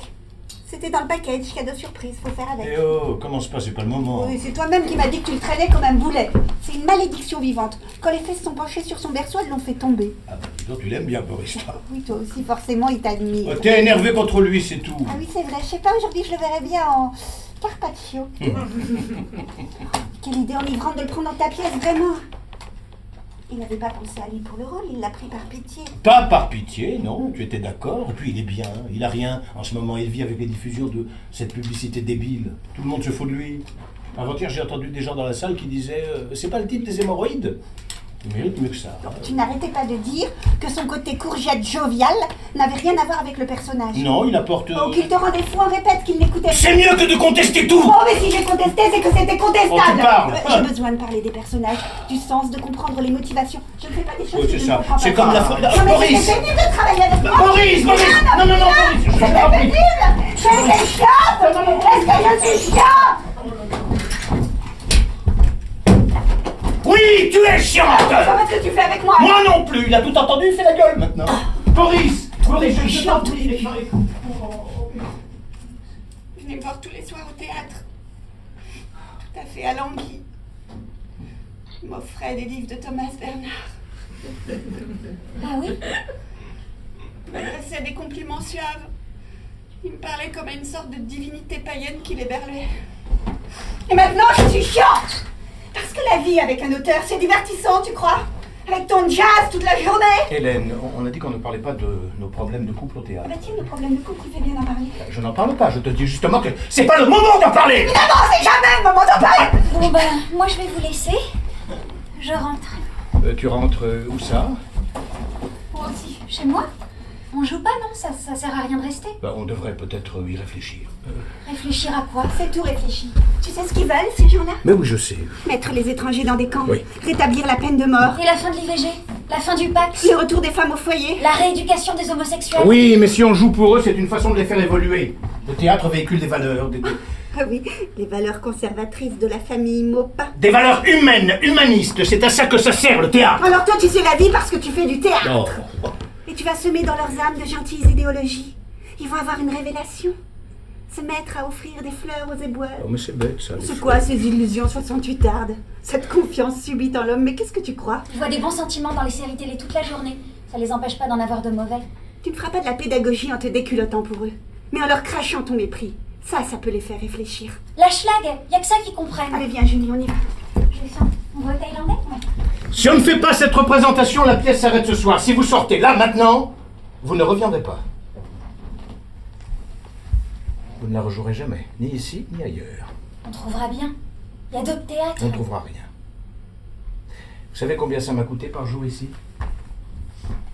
C'était dans le package, cadeau surprise, faut faire avec. Eh oh, commence pas, c'est pas le moment. Oui, c'est toi-même qui m'as dit que tu le traînais comme un boulet. C'est une malédiction vivante. Quand les fesses sont penchées sur son berceau, elles l'ont fait tomber. Ah bah, dis donc, tu l'aimes bien, Boris, toi. Oui, toi aussi, forcément, il t'admire. Oh, t'es énervé contre lui, c'est tout. Ah oui, c'est vrai. Je sais pas, aujourd'hui, je le verrais bien en carpaccio. Quelle idée enivrante de le prendre dans ta pièce, vraiment. Il n'avait pas pensé à lui pour le rôle, il l'a pris par pitié. Pas par pitié, non, tu étais d'accord. Et puis il est bien, il a rien. En ce moment, il vit avec les diffusions de cette publicité débile. Tout le monde se fout de lui. Avant-hier, j'ai entendu des gens dans la salle qui disaient c'est pas le type des hémorroïdes. Il mérite mieux que ça. Hein. Tu n'arrêtais pas de dire que son côté courgette jovial n'avait rien à voir avec le personnage. Non, il apporte. Oh, qu'il te rendait fou, on répète qu'il n'écoutait pas. C'est mieux que de contester tout. Oh, mais si j'ai contesté, c'est que c'était contestable. Oh, tu parles. J'ai besoin de parler des personnages, du sens, de comprendre les motivations. Je ne fais pas des choses Oui, que c'est je ça. ne comprends pas. C'est comme la folle. Non, mais Boris. c'est pénible de travailler avec moi. Boris, Boris. Non, non, non, Boris. Je t'en C'était prie. pénible. C'est chiante. Est-ce que je suis chiante? Oui, tu es chiante. Comment est-ce que tu fais avec moi? Moi non plus. Il a tout entendu, il fait la gueule maintenant. Boris, Boris, je t'en prie. Je venais me voir tous les soirs au théâtre. Tout à fait alangui. Il m'offrait des livres de Thomas Bernard. Ah oui? Il m'adressait des compliments suaves. Il me parlait comme à une sorte de divinité païenne qui l'héberlait. Et maintenant, je suis chiante! Parce que la vie avec un auteur, c'est divertissant, tu crois? Avec ton jazz toute la journée? Hélène, on a dit qu'on ne parlait pas de nos problèmes de couple au théâtre. Bah tiens, le problème de couple, il fait bien d'en parler. Je n'en parle pas, je te dis justement que c'est pas le moment d'en parler. Évidemment, c'est jamais le moment d'en parler! Bon ben, moi je vais vous laisser. Je rentre. Tu rentres où ça? Moi aussi. Chez moi? On joue pas, non? Ça sert à rien de rester. Bah, on devrait peut-être y réfléchir. Réfléchir à quoi? C'est tout réfléchi. Tu sais ce qu'ils veulent, ces gens-là? Mais oui, je sais. Mettre les étrangers dans des camps. Oui. Rétablir la peine de mort. Et la fin de l'IVG? La fin du Pax? Le retour des femmes au foyer. La rééducation des homosexuels? Oui, mais si on joue pour eux, c'est une façon de les faire évoluer. Le théâtre véhicule des valeurs, Ah oui, les valeurs conservatrices de la famille Maupin. des valeurs humaines, humanistes. C'est à ça que ça sert, le théâtre. Alors toi, tu sais la vie parce que tu fais du théâtre. Oh. Et tu vas semer dans leurs âmes de gentilles idéologies. Ils vont avoir une révélation. Se mettre à offrir des fleurs aux éboueurs. Oh, mais c'est bête, ça. les C'est fleurs. quoi ces illusions 68ardes? Cette confiance subite en l'homme, mais qu'est-ce que tu crois? Ils voient des bons sentiments dans les séries télé toute la journée. Ça les empêche pas d'en avoir de mauvais. Tu ne feras pas de la pédagogie en te déculottant pour eux, mais en leur crachant ton mépris. Ça peut les faire réfléchir. La schlag, y a que ça qu'ils comprennent. Allez, viens Julie, on y va. J'ai faim. On va au Thaïlandais? Ouais. Si on ne fait pas cette représentation, la pièce s'arrête ce soir. Si vous sortez là, maintenant, vous ne reviendrez pas. Vous ne la rejouerez jamais, ni ici, ni ailleurs. On trouvera bien. Y a d'autres théâtres. On ne trouvera rien. Vous savez combien ça m'a coûté par jour ici?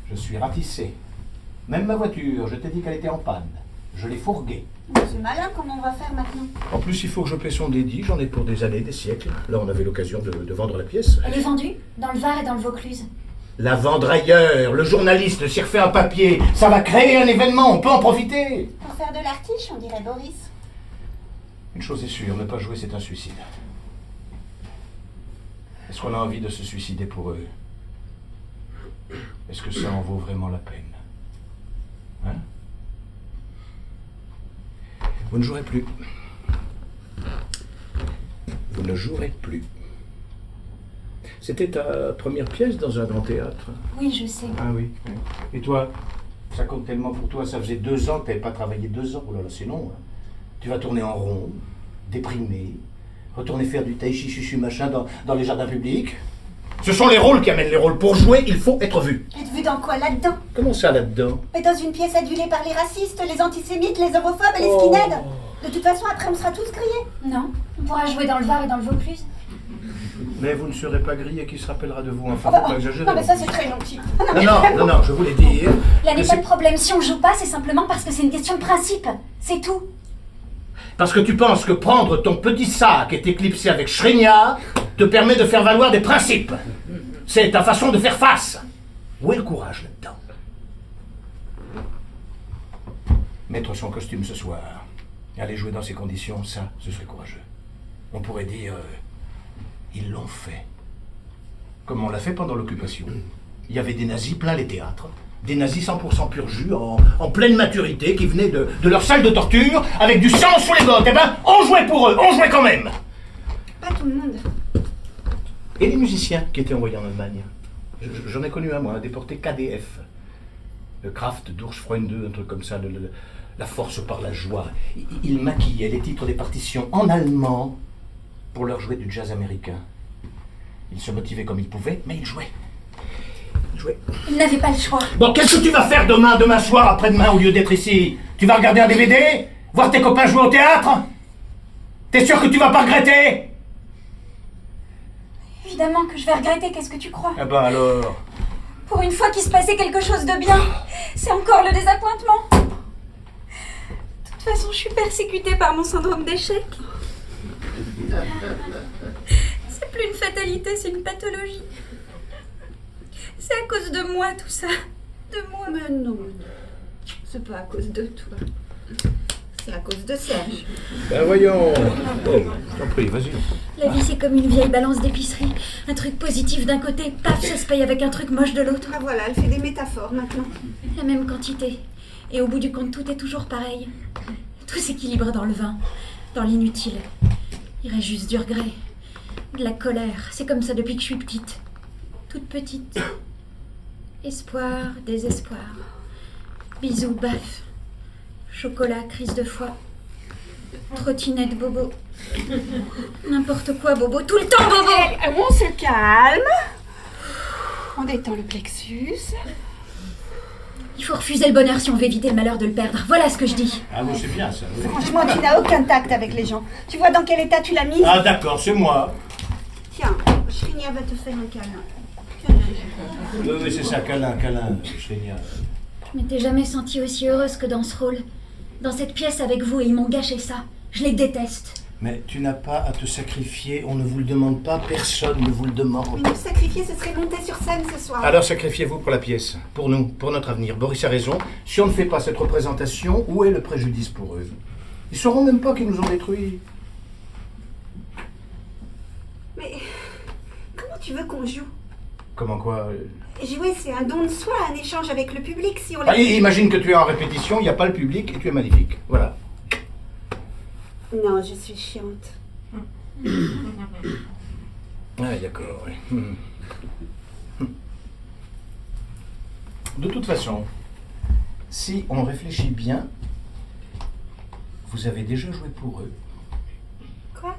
Je suis ratissé. Même ma voiture, je t'ai dit qu'elle était en panne. Je l'ai fourgué. C'est malin, comment on va faire maintenant? En plus, il faut que je paie son dédit, j'en ai pour des années, des siècles. Là, on avait l'occasion de vendre la pièce. Elle est vendue dans le Var et dans le Vaucluse. La vendre ailleurs, le journaliste s'y refait un papier. Ça va créer un événement, on peut en profiter. Pour faire de l'artiche, on dirait Boris. Une chose est sûre, ne pas jouer, c'est un suicide. Est-ce qu'on a envie de se suicider pour eux? Est-ce que ça en vaut vraiment la peine? Hein? Vous ne jouerez plus. Vous ne jouerez plus. C'était ta première pièce dans un grand théâtre. Oui, je sais. Ah oui. Et toi, ça compte tellement pour toi, ça faisait 2 ans que tu n'avais pas travaillé 2 ans. Oh là là, c'est long. Hein. Tu vas tourner en rond, déprimé, retourner faire du tai chi chuchu machin dans les jardins publics. Ce sont les rôles qui amènent les rôles. Pour jouer, il faut être vu. Être vu dans quoi, là-dedans? Comment ça, là-dedans? Mais dans une pièce adulée par les racistes, les antisémites, les homophobes et les skinheads. De toute façon, après, on sera tous grillés. Non, on pourra jouer dans le Var et dans le Vaucluse. Mais vous ne serez pas grillé, qui se rappellera de vous? Enfin, Oh bah, faut pas exagérer. non, mais ça, c'est très gentil. Non, je voulais dire... Là n'est que pas c'est le problème. Si on joue pas, c'est simplement parce que c'est une question de principe. C'est tout. Parce que tu penses que prendre ton petit sac et t'éclipser avec Shrenya te permet de faire valoir des principes. C'est ta façon de faire face. Où est le courage là-dedans? Mettre son costume ce soir, aller jouer dans ces conditions, ça, ce serait courageux. On pourrait dire, ils l'ont fait. Comme on l'a fait pendant l'occupation. Il y avait des nazis plein les théâtres. Des nazis 100% pur jus, en pleine maturité, qui venaient de leur salle de torture, avec du sang sous les bottes. Eh ben, on jouait pour eux, on jouait quand même. Pas tout le monde. Et les musiciens qui étaient envoyés en Allemagne. J'en ai connu un, moi, déporté KDF. Le Kraft, Durchfreunde, un truc comme ça, la force par la joie. Il maquillait les titres des partitions en allemand pour leur jouer du jazz américain. Il se motivait comme il pouvait, mais il jouait. Il n'avait pas le choix. Bon, qu'est-ce que tu vas faire demain soir, après-demain, au lieu d'être ici? Tu vas regarder un DVD? Voir tes copains jouer au théâtre? T'es sûr que tu vas pas regretter? Évidemment que je vais regretter, qu'est-ce que tu crois? Ah ben alors... Pour une fois qu'il se passait quelque chose de bien, c'est encore le désappointement. De toute façon, je suis persécutée par mon syndrome d'échec. C'est plus une fatalité, c'est une pathologie. C'est à cause de moi tout ça. De moi. Mais non, c'est pas à cause de toi. C'est à cause de Serge. Ben voyons... Oh, je t'en prie, vas-y. La vie, c'est comme une vieille balance d'épicerie. Un truc positif d'un côté, paf, ça se paye avec un truc moche de l'autre. Ah voilà, elle fait des métaphores maintenant. La même quantité. Et au bout du compte, tout est toujours pareil. Tout s'équilibre dans le vin, dans l'inutile. Il reste juste du regret, de la colère. C'est comme ça depuis que je suis petite. Toute petite. Espoir, désespoir. Bisous, baf. Chocolat, crise de foie. Trottinette, bobo. N'importe quoi, bobo. Tout le temps, bobo. On se calme. On détend le plexus. Il faut refuser le bonheur si on veut éviter le malheur de le perdre. Voilà ce que je dis. Ah oui, c'est bien ça. Oui. Franchement, tu n'as aucun tact avec les gens. Tu vois dans quel état tu l'as mise? Ah d'accord, c'est moi. Tiens, Shrenya va te faire un câlin. Oui, c'est ça, câlin, Shrenya. Je m'étais jamais sentie aussi heureuse que dans ce rôle. Dans cette pièce avec vous, et ils m'ont gâché ça. Je les déteste. Mais tu n'as pas à te sacrifier, on ne vous le demande pas, personne ne vous le demande. Mais nous sacrifier, ce serait monter sur scène ce soir. Alors sacrifiez-vous pour la pièce, pour nous, pour notre avenir. Boris a raison, si on ne fait pas cette représentation, où est le préjudice pour eux? Ils sauront même pas qu'ils nous ont détruits. Mais comment tu veux qu'on joue? Comment quoi? Jouer, c'est un don de soi, un échange avec le public. Si on Ah, imagine que tu es en répétition, il n'y a pas le public et tu es magnifique. Voilà. Non, je suis chiante. Ah, d'accord, oui. De toute façon, si on réfléchit bien, vous avez déjà joué pour eux. Quoi?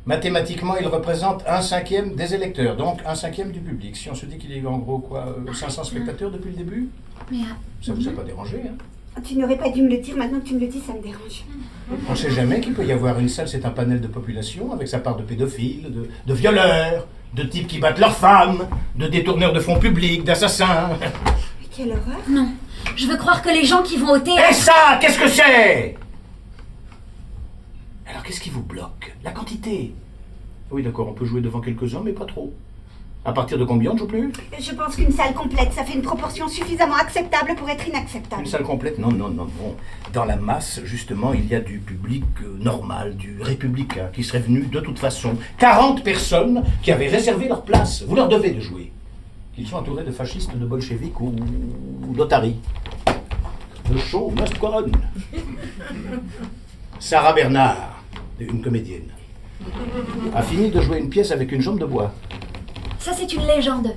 Mathématiquement, ils représentent 1/5 des électeurs, donc 1/5 du public. Si on se dit qu'il y a eu en gros quoi, 500 spectateurs depuis le début, Mais ça vous a pas dérangé, hein? Tu n'aurais pas dû me le dire, maintenant que tu me le dis, ça me dérange. On ne sait jamais qu'il peut y avoir une salle, c'est un panel de population avec sa part de pédophiles, de violeurs, de types qui battent leurs femmes, de détourneurs de fonds publics, d'assassins. Mais Quelle horreur. Non. Je veux croire que les gens qui vont au Et théâtre... ça, qu'est-ce que c'est? Alors qu'est-ce qui vous bloque? La quantité. Oui, d'accord, on peut jouer devant quelques-uns, mais pas trop. À partir de combien on ne joue plus? Je pense qu'une salle complète, ça fait une proportion suffisamment acceptable pour être inacceptable. Une salle complète? Non, non, non, non. Dans la masse, justement, il y a du public normal, du républicain, qui serait venu de toute façon. 40 personnes qui avaient réservé leur place. Vous leur devez de jouer. Qu'ils sont entourés de fascistes, de bolcheviks ou d'otaries. The show must go on. Sarah Bernard, une comédienne, a fini de jouer une pièce avec une jambe de bois. Ça, c'est une légende.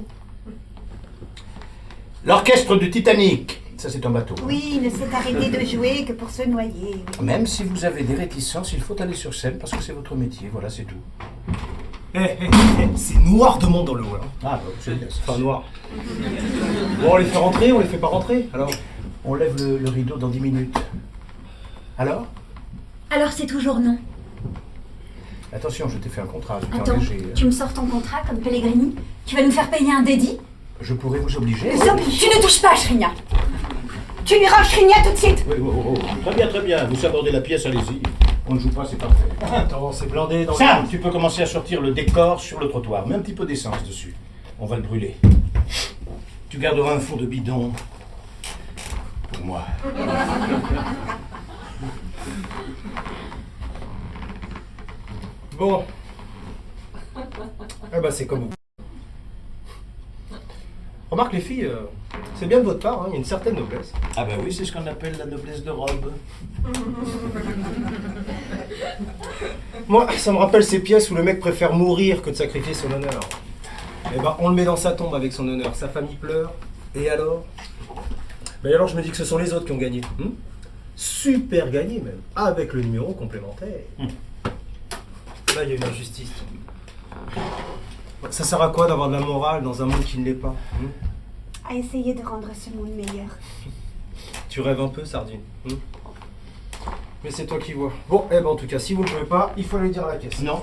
L'orchestre du Titanic, ça c'est un bateau. Oui, il ne s'est arrêté de jouer que pour se noyer. Même si vous avez des réticences, il faut aller sur scène parce que c'est votre métier, voilà, c'est tout. C'est noir de monde dans le hall. Hein. Ah, bah, c'est bien. Enfin, noir. Bon, on les fait rentrer, on les fait pas rentrer, alors? On lève le rideau dans 10 minutes. Alors? Alors c'est toujours non. Attention, je t'ai fait un contrat, je t'ai Attends, engagé. tu me sors ton contrat comme Pellegrini? Tu vas nous faire payer un dédit? Je pourrais vous obliger. Tu ne touches pas à Shrigna. Tu lui rends Shrigna tout de suite. Oui, Très bien, très bien. Vous sabordez la pièce, allez-y. On ne joue pas, c'est parfait. Attends, c'est blindé dans Sam, tu peux commencer à sortir le décor sur le trottoir. Mets un petit peu d'essence dessus. On va le brûler. Tu garderas un fond de bidon pour moi. Bon. Eh ben, c'est comme vous. Remarque, les filles, c'est bien de votre part, hein, il y a une certaine noblesse. Ah bah oui, c'est ce qu'on appelle la noblesse de robe. Moi, ça me rappelle ces pièces où le mec préfère mourir que de sacrifier son honneur. Eh ben, on le met dans sa tombe avec son honneur. Sa famille pleure. Et alors? Ben alors, je me dis que ce sont les autres qui ont gagné. Super gagné, même. Avec le numéro complémentaire. Là, il y a une injustice. Ça sert à quoi d'avoir de la morale dans un monde qui ne l'est pas? À essayer de rendre ce monde meilleur. Tu rêves un peu, Sardine. Mais c'est toi qui vois. Bon, eh ben, en tout cas, si vous ne jouez pas, il faut aller dire à la caisse. Non.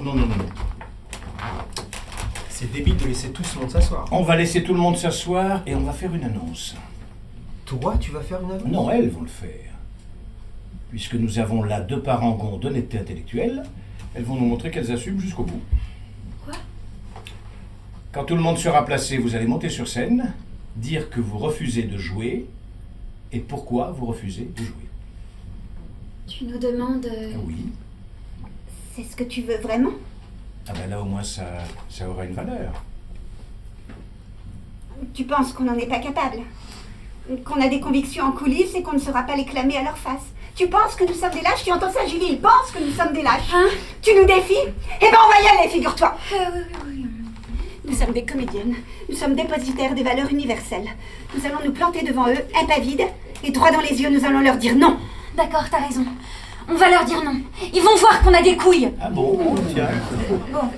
C'est débile de laisser tout ce monde s'asseoir. On va laisser tout le monde s'asseoir et on va faire une annonce. Toi, tu vas faire une annonce? Non, elles vont le faire. Puisque nous avons là deux parangons d'honnêteté intellectuelle, elles vont nous montrer qu'elles assument jusqu'au bout. Quoi? Quand tout le monde sera placé, vous allez monter sur scène, dire que vous refusez de jouer et pourquoi vous refusez de jouer. Tu nous demandes... Oui. C'est ce que tu veux vraiment? Ah ben là au moins ça aura une valeur. Tu penses qu'on n'en est pas capable? Qu'on a des convictions en coulisses et qu'on ne saura pas les clamer à leur face? Tu penses que nous sommes des lâches? Tu entends ça, Julie? Ils pensent que nous sommes des lâches. Hein? Tu nous défies? Eh ben on va y aller, figure-toi. Oui. Nous sommes des comédiennes. Nous sommes dépositaires des valeurs universelles. Nous allons nous planter devant eux, impavides, et droit dans les yeux, nous allons leur dire non. D'accord, t'as raison. On va leur dire non. Ils vont voir qu'on a des couilles. Ah bon? Tiens.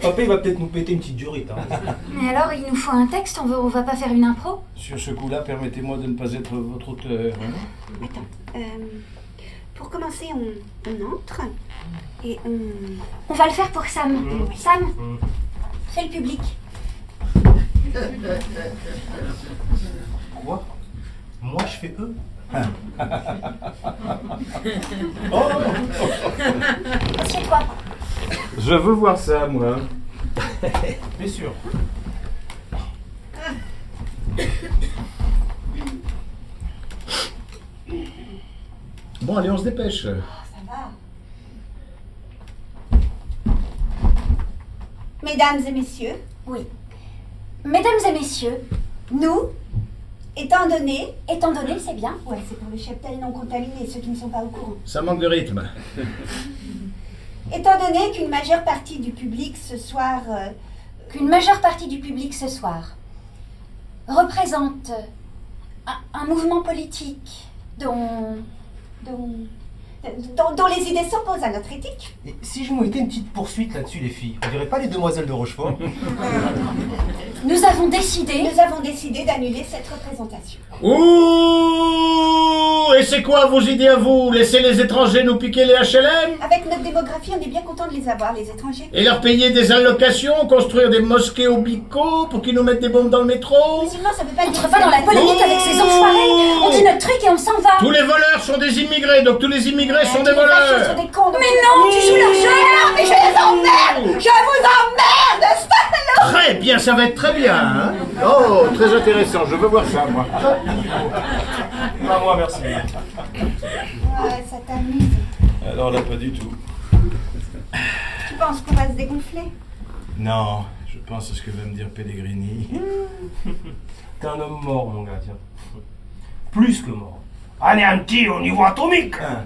Papa, il va peut-être nous péter une petite durite. Hein. Mais alors, il nous faut un texte, on va pas faire une impro? Sur ce coup-là, permettez-moi de ne pas être votre auteur. Attends. Pour commencer, on entre et On va le faire pour Sam. Sam, fais le public. Quoi? Moi, je fais eux? Assieds-toi. Je veux voir ça, moi. Bien sûr. Bon, allez, on se dépêche. ça va. Mesdames et messieurs, Oui. Mesdames et messieurs, nous, étant donné, c'est bien. ouais, c'est pour le cheptel non contaminé, ceux qui ne sont pas au courant. Ça manque de rythme. Étant donné qu'une majeure partie du public ce soir Qu'une majeure partie du public ce soir représente un mouvement politique dont dont les idées s'opposent à notre éthique, Et si je vous mettais une petite poursuite là-dessus, les filles, on dirait pas les demoiselles de Rochefort? nous avons décidé... nous avons décidé d'annuler cette représentation. Ouh! Et c'est quoi vos idées à vous? Laisser les étrangers nous piquer les HLM? Avec notre démographie, on est bien content de les avoir, les étrangers. Et leur payer des allocations? Construire des mosquées au bico pour qu'ils nous mettent des bombes dans le métro? Mais sinon, ça veut pas Entre pas dans la polémique avec ces enfoirés. et on s'en va. Tous les voleurs sont des immigrés, donc tous les immigrés sont des Tous les fachos voleurs. sont des cons. Mais non, tu joues leur jeu. Non, mais je les emmerde. Je vous emmerde, salaud. Très bien, ça va être très bien. Hein. Oh, très intéressant, je veux voir ça, moi. Pas moi, merci. Ouais, ça t'amuse. Alors là, pas du tout. Tu penses qu'on va se dégonfler? Non, je pense à ce que va me dire Pellegrini. T'es un homme mort, mon gars, tiens. Plus que mort. Anéanti au niveau atomique. Hein.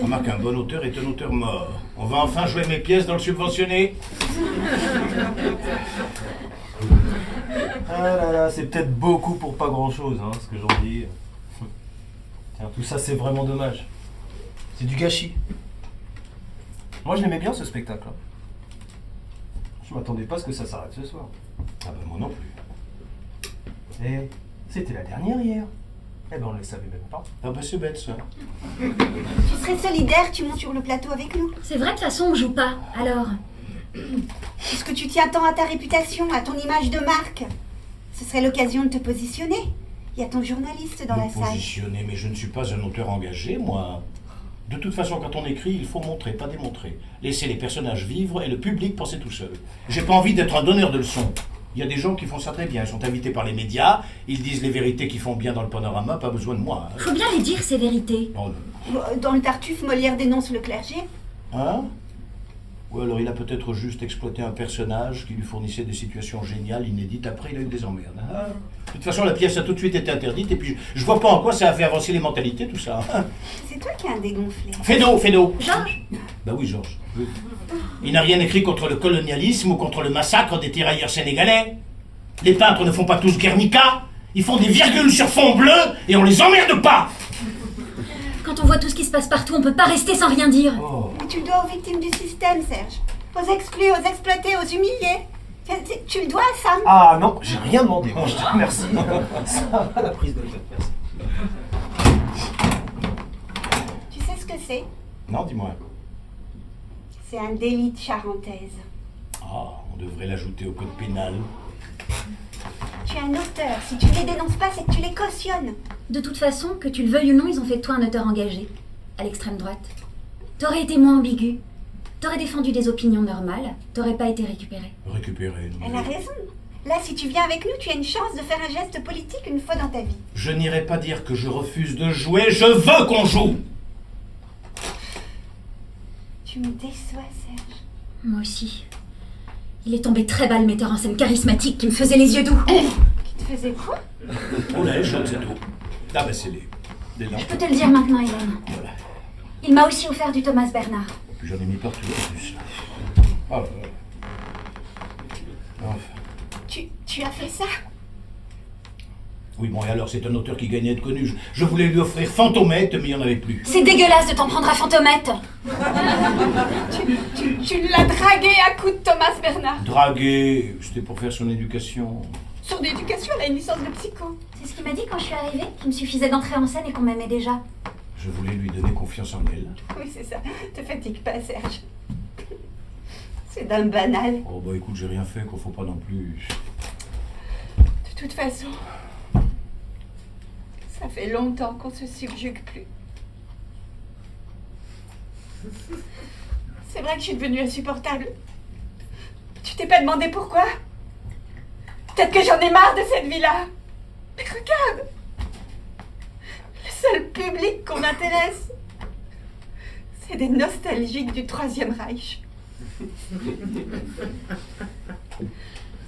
Remarque, un bon auteur est un auteur mort. On va enfin jouer mes pièces dans le subventionné. Ah là là, c'est peut-être beaucoup pour pas grand-chose, hein, ce que j'en dis. Tiens, tout ça, c'est vraiment dommage. C'est du gâchis. Moi, je l'aimais bien, ce spectacle. Hein. Je m'attendais pas à ce que ça s'arrête ce soir. Ah ben moi non plus. Et c'était la dernière hier. Eh ben, on ne le savait même pas. Ah ben c'est bête ça. Tu serais solidaire, tu montes sur le plateau avec nous. C'est vrai, de toute façon, on joue pas. Alors, Puisque tu tiens tant à ta réputation, à ton image de marque, ce serait l'occasion de te positionner. Il y a ton journaliste dans la Me salle. positionner, mais je ne suis pas un auteur engagé, moi. De toute façon, quand on écrit, il faut montrer, pas démontrer. Laisser les personnages vivre et le public penser tout seul. J'ai pas envie d'être un donneur de leçons. Il y a des gens qui font ça très bien. Ils sont invités par les médias, ils disent les vérités qui font bien dans le panorama, pas besoin de moi. Hein. faut bien les dire, ces vérités. Non, non. Dans le Tartuffe, Molière dénonce le clergé. Hein? Ou alors il a peut-être juste exploité un personnage qui lui fournissait des situations géniales, inédites. Après, il a eu des emmerdes. Hein? De toute façon, la pièce a tout de suite été interdite, et puis je vois pas en quoi ça a fait avancer les mentalités, tout ça. Hein? C'est toi qui as un dégonflé. Fédo. Georges, Bah oui, Georges. Oui. Il n'a rien écrit contre le colonialisme ou contre le massacre des tirailleurs sénégalais. Les peintres ne font pas tous Guernica. Ils font des virgules sur fond bleu et on les emmerde pas. quand on voit tout ce qui se passe partout, on peut pas rester sans rien dire. Oh. Mais tu le dois aux victimes du système, Serge. Aux exclus, aux exploités, aux humiliés. Tu le dois à Sam. Ah non, j'ai rien demandé. Moi, je te remercie. Ça va, la prise de tête, merci. Tu sais ce que c'est? Non, dis-moi. C'est un délit de charentaise. Ah, on devrait l'ajouter au code pénal. Tu es un auteur. Si tu ne les dénonces pas, c'est que tu les cautionnes. De toute façon, que tu le veuilles ou non, ils ont fait de toi un auteur engagé, à l'extrême droite. T'aurais été moins ambigu, t'aurais défendu des opinions normales, t'aurais pas été récupéré. Récupérer. non, Elle a raison. Là, si tu viens avec nous, tu as une chance de faire un geste politique une fois dans ta vie. Je n'irai pas dire que je refuse de jouer, je veux qu'on joue. Tu me déçois, Serge. Moi aussi. Il est tombé très bas, le metteur en scène charismatique qui me faisait les yeux doux. Qui te faisait quoi? Oh là, chaude, c'est tout. Ah ben c'est les lampes. Je peux te le dire maintenant, Hélène. Voilà. Il m'a aussi offert du Thomas Bernard. Puis j'en ai mis partout en plus. Oh là là. Enfin. Tu as fait ça? Oui, bon, et alors c'est un auteur qui gagnait à être connu. Je voulais lui offrir Fantomette, mais il n'y en avait plus. C'est dégueulasse de t'en prendre à Fantomette. Tu l'as dragué à coups de Thomas Bernard. Dragué, c'était pour faire son éducation. Son éducation, elle a une licence de psycho. C'est ce qu'il m'a dit quand je suis arrivée, qu'il me suffisait d'entrer en scène et qu'on m'aimait déjà. Je voulais lui donner confiance en elle. Oui, c'est ça. Te fatigue pas, Serge. C'est d'un banal. Oh bah écoute, j'ai rien fait, qu'il faut pas non plus. De toute façon, ça fait longtemps qu'on se subjugue plus. C'est vrai que je suis devenue insupportable. Tu t'es pas demandé pourquoi? Peut-être que j'en ai marre de cette vie-là. Mais regarde! Le seul public qu'on intéresse, c'est des nostalgiques du Troisième Reich.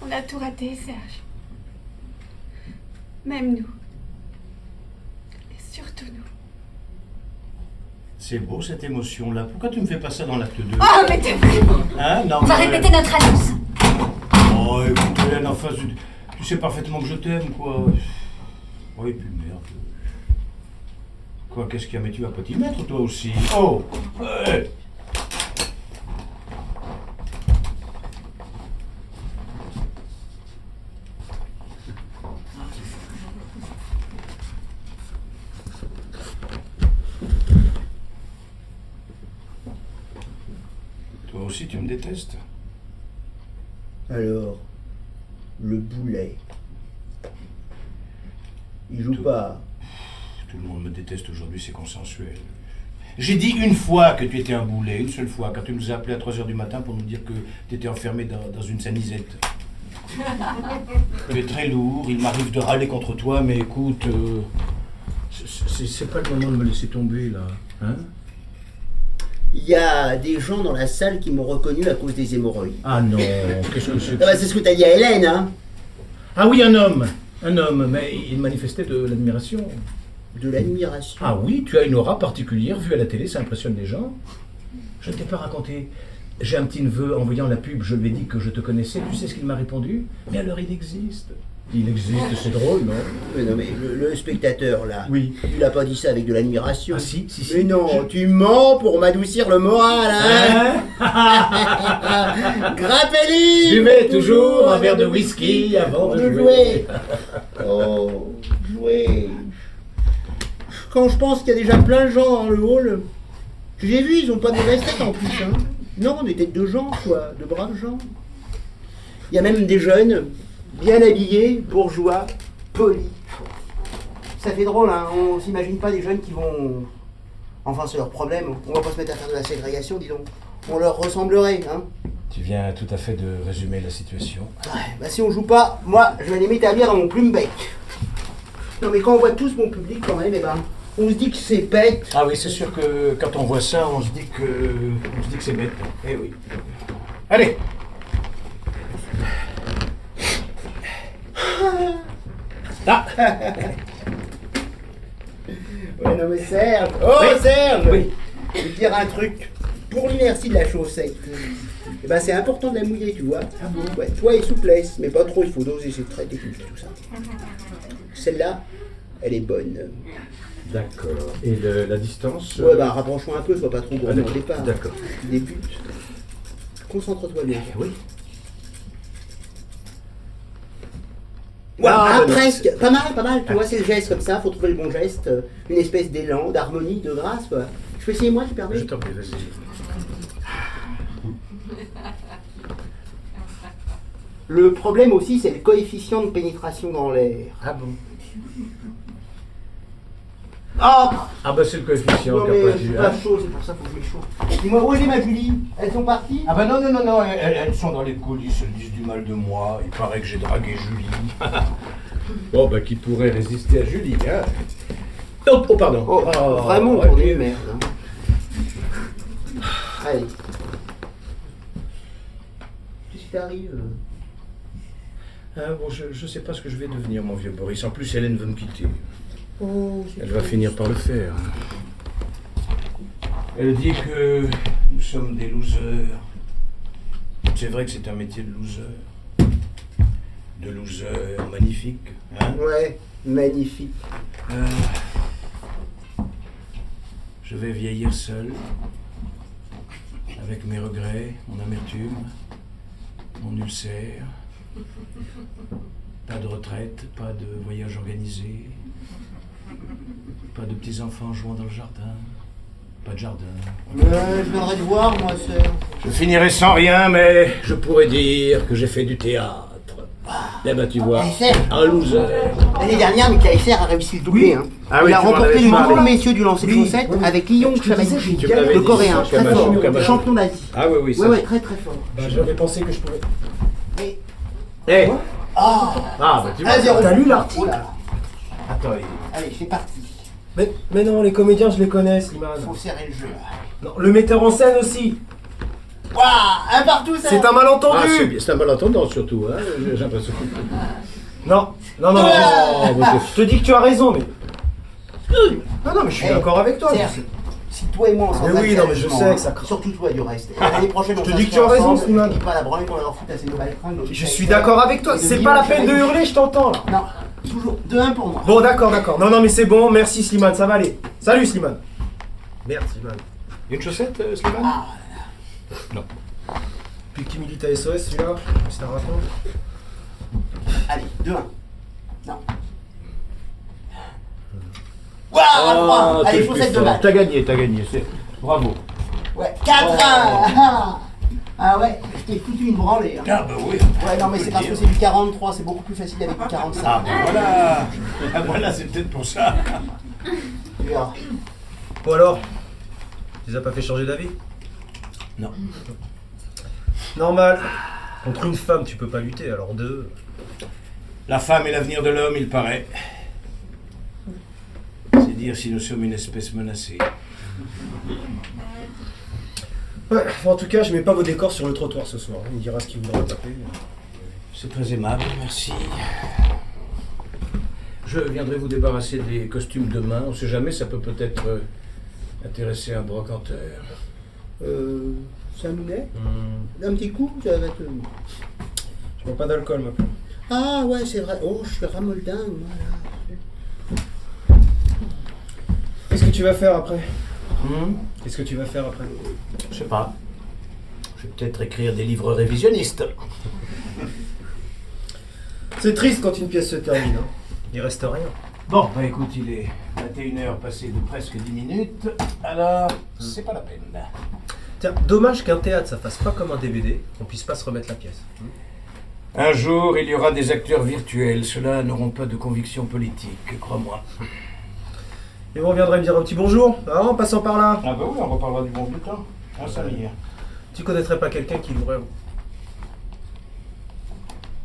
On a tout raté, Serge. Même nous. Et surtout nous. C'est beau cette émotion-là. Pourquoi tu me fais pas ça dans l'acte 2? Oh, mais t'es vraiment... Hein? Non, On va mais- répéter notre annonce. Oh, écoute, Hélène, en face, tu sais parfaitement que je t'aime, quoi. Oh, et puis merde. Quoi, qu'est-ce qu'il y a? Mais tu vas pas t'y mettre, toi aussi. Oh! Ouais. Toi aussi, tu me détestes. Alors, le boulet. Il joue Tout. pas. Tout le monde me déteste aujourd'hui, c'est consensuel. J'ai dit une fois que tu étais un boulet, une seule fois, quand tu nous as appelés à 3h du matin pour nous dire que tu étais enfermé dans une sanisette. Tu es très lourd, il m'arrive de râler contre toi, mais écoute, c'est pas le moment de me laisser tomber, là. Hein? Il y a des gens dans la salle qui m'ont reconnu à cause des hémorroïdes. Ah non, qu'est-ce que c'est Ah bah, c'est ce que t'as dit à Hélène, hein. Ah oui, un homme, mais il manifestait de l'admiration. De l'admiration. Ah oui, tu as une aura particulière, vue à la télé, ça impressionne les gens. Je ne t'ai pas raconté. J'ai un petit neveu, en voyant la pub, je lui ai dit que je te connaissais. Tu sais ce qu'il m'a répondu? Mais alors il existe. Il existe, c'est drôle, non? Mais non, mais le spectateur, là, Oui. il a pas dit ça avec de l'admiration. Ah si. Mais non, tu mens pour m'adoucir le moral, hein. Grappelli! Buvez toujours un verre de whisky avant de jouer. Oh, jouer. Quand je pense qu'il y a déjà plein de gens dans le hall, j'ai vu, ils ont pas de mauvaise tête en plus, hein. Non, des têtes de gens, quoi, de braves gens. Il y a même des jeunes, bien habillés, bourgeois, polis. Ça fait drôle, hein, on s'imagine pas des jeunes qui vont... Enfin, c'est leur problème, on va pas se mettre à faire de la ségrégation, dis donc. On leur ressemblerait, hein. Tu viens tout à fait de résumer la situation. Ouais, bah si on joue pas, moi, je vais aller m'établir dans mon plume-bec. Non mais quand on voit tous mon public quand même, eh ben, on se dit que c'est bête. Ah oui, c'est sûr que quand on voit ça, on se dit que c'est bête. Eh oui. Allez. Ah. Ouais, non mais Serge. Oh Oui. Serge. Oui. Je vais te dire un truc. Pour l'inertie de la chaussette, eh ben, c'est important de la mouiller, tu vois. Ah bon? Ouais, poids et souplesse, mais pas trop, il faut doser, c'est très technique tout ça. Celle-là, elle est bonne. D'accord. Et la distance? Ouais, bah rapproche-toi un peu, sois pas trop gros au d'accord. départ. D'accord. Tu débutes. Concentre-toi bien. Oui. Ouais, Ah, bah non, presque. c'est- Pas mal, tu vois, c'est le geste comme ça, faut trouver le bon geste, une espèce d'élan, d'harmonie, de grâce, quoi. Je peux essayer moi, tu permets? Je t'en prie, vas-y. Le problème aussi, c'est le coefficient de pénétration dans l'air. Ah bon? Ah Ah bah c'est le coefficient non qui mais a pas je dû, suis hein. pas chaud, c'est pour ça qu'il faut que je m'échauffe. Dis-moi, où est ma Julie? Elles sont parties? Ah bah non, elles sont dans les coulisses, elles disent du mal de moi. Il paraît que j'ai dragué Julie. Bon bah qui pourrait résister à Julie, hein? Oh pardon. Oh, vraiment, ouais, on est puis- merde. Hein. Allez. Qu'est-ce qui t'arrive? Ah, bon, je sais pas ce que je vais devenir, mon vieux Boris. En plus, Hélène veut me quitter. Oh, c'est Elle va triste. finir par le faire. Elle dit que nous sommes des losers. C'est vrai que c'est un métier de loser. De loser magnifique, hein? Ouais, magnifique. Je vais vieillir seul, avec mes regrets, mon amertume, mon ulcère. Pas de retraite, pas de voyage organisé, pas de petits-enfants jouant dans le jardin, pas de jardin. Je viendrai te voir, moi, sœur. Je finirai sans rien, mais je pourrais dire que j'ai fait du théâtre. Eh ben tu vois, un loser. L'année dernière, Michael Serre a réussi le doublé. Hein. Ah il oui, a tu m'en remporté avais le parlé. double messieurs du lancer de Oui, chaussettes oui. avec Guillaume Chamanouchi, Tu me l'avais le dit, coréen, ça, très fort, Kamachou. champion d'Asie. Ah oui, oui, ça. Ouais, ouais, très très fort. Bah, j'avais pensé que je pouvais. Et... Eh Ah, bah tu vois. 1-0. T'as lu l'article? Oh là là. Attends, Allez, c'est parti. Mais non, les comédiens, je les connais, Slimane. Faut serrer le jeu. Non, le metteur en scène aussi. Waouh, un partout, ça. C'est un Ah, malentendu. c'est un malentendant surtout, hein, j'ai l'impression. Non, non, non. Oh, bah, Je te dis que tu as raison, mais. Non, mais je suis Eh, d'accord avec toi. Serge, si toi et moi on s'en Mais oui, non, mais je sais que ça craint. Surtout toi du reste. Et l'année prochaine, on te dis que tu s'assoit as raison, ensemble, Slimane. et pas la branle qu'on leur fout à ces deux baltringues. Je suis d'accord avec toi. C'est pas la peine de hurler, je t'entends là. Non, toujours 2-1 pour moi. Bon, d'accord. Non, non, mais c'est bon. Merci, Slimane, ça va aller. Salut, Slimane. Merde, Slimane. Une chaussette, Slimane? Non. Puis qui milite à SOS, celui-là? C'est un raconte. Allez, 2-1. Non. Waouh, 3. Allez, chaussettes de match. T'as gagné, c'est... Bravo. Ouais, 4-1. Ah ouais, je t'ai foutu une branlée. Hein. Ah bah oui. Ouais, non, mais c'est parce que c'est du 43, c'est beaucoup plus facile avec du 45. Ah ben voilà. Ah, voilà, c'est peut-être pour ça. Bien. Bon alors, tu les as pas fait changer d'avis? Non. Normal. Contre une femme, tu peux pas lutter, alors deux... La femme est l'avenir de l'homme, il paraît. C'est dire si nous sommes une espèce menacée. Ouais, en tout cas, je mets pas vos décors sur le trottoir ce soir. Il me dira ce qu'il voudra taper. C'est très aimable, merci. Je viendrai vous débarrasser des costumes demain. On sait jamais, ça peut peut-être intéresser un brocanteur. Saint-Minet Un petit coup, ça va être... Je bois pas d'alcool, maintenant. Ah ouais, c'est vrai. Oh, je suis ramoldin, voilà. Qu'est-ce que tu vas faire après? Qu'est-ce que tu vas faire après? Je sais pas. Je vais peut-être écrire des livres révisionnistes. C'est triste quand une pièce se termine, hein. Il reste rien. Bon, bah écoute, il est 21h passé de presque 10 minutes. Alors, c'est pas la peine. Tiens, dommage qu'un théâtre, ça fasse pas comme un DVD, qu'on puisse pas se remettre la pièce. Un jour, il y aura des acteurs virtuels. Ceux-là n'auront pas de conviction politique, crois-moi. Et vous reviendrez me dire un petit bonjour, hein, en passant par là. Ah bah oui, on reparlera du bon vieux temps. Un samedi. Tu connaîtrais pas quelqu'un qui voudrait...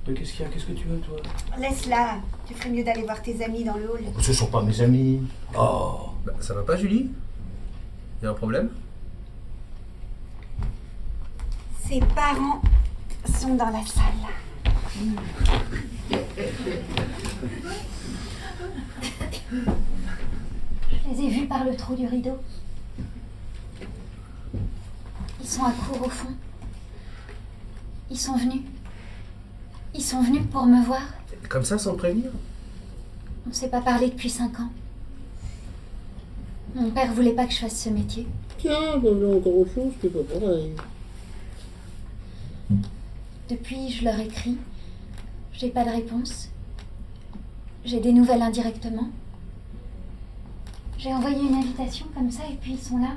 Qu'est-ce qu'il y a? Qu'est-ce que tu veux, toi? Laisse-la. Tu ferais mieux d'aller voir tes amis dans le hall. Ce sont pas mes amis. Oh. Bah, ça va pas, Julie? Y a un problème? Ses parents sont dans la salle. Je les ai vus par le trou du rideau. Ils sont à court au fond. Ils sont venus. Ils sont venus pour me voir. Comme ça, sans te prévenir? On ne s'est pas parlé depuis 5 ans. Mon père voulait pas que je fasse ce métier. Tiens, voilà encore autre chose, c'est pas pareil. Depuis, je leur écris. J'ai pas de réponse. J'ai des nouvelles indirectement. J'ai envoyé une invitation comme ça et puis ils sont là.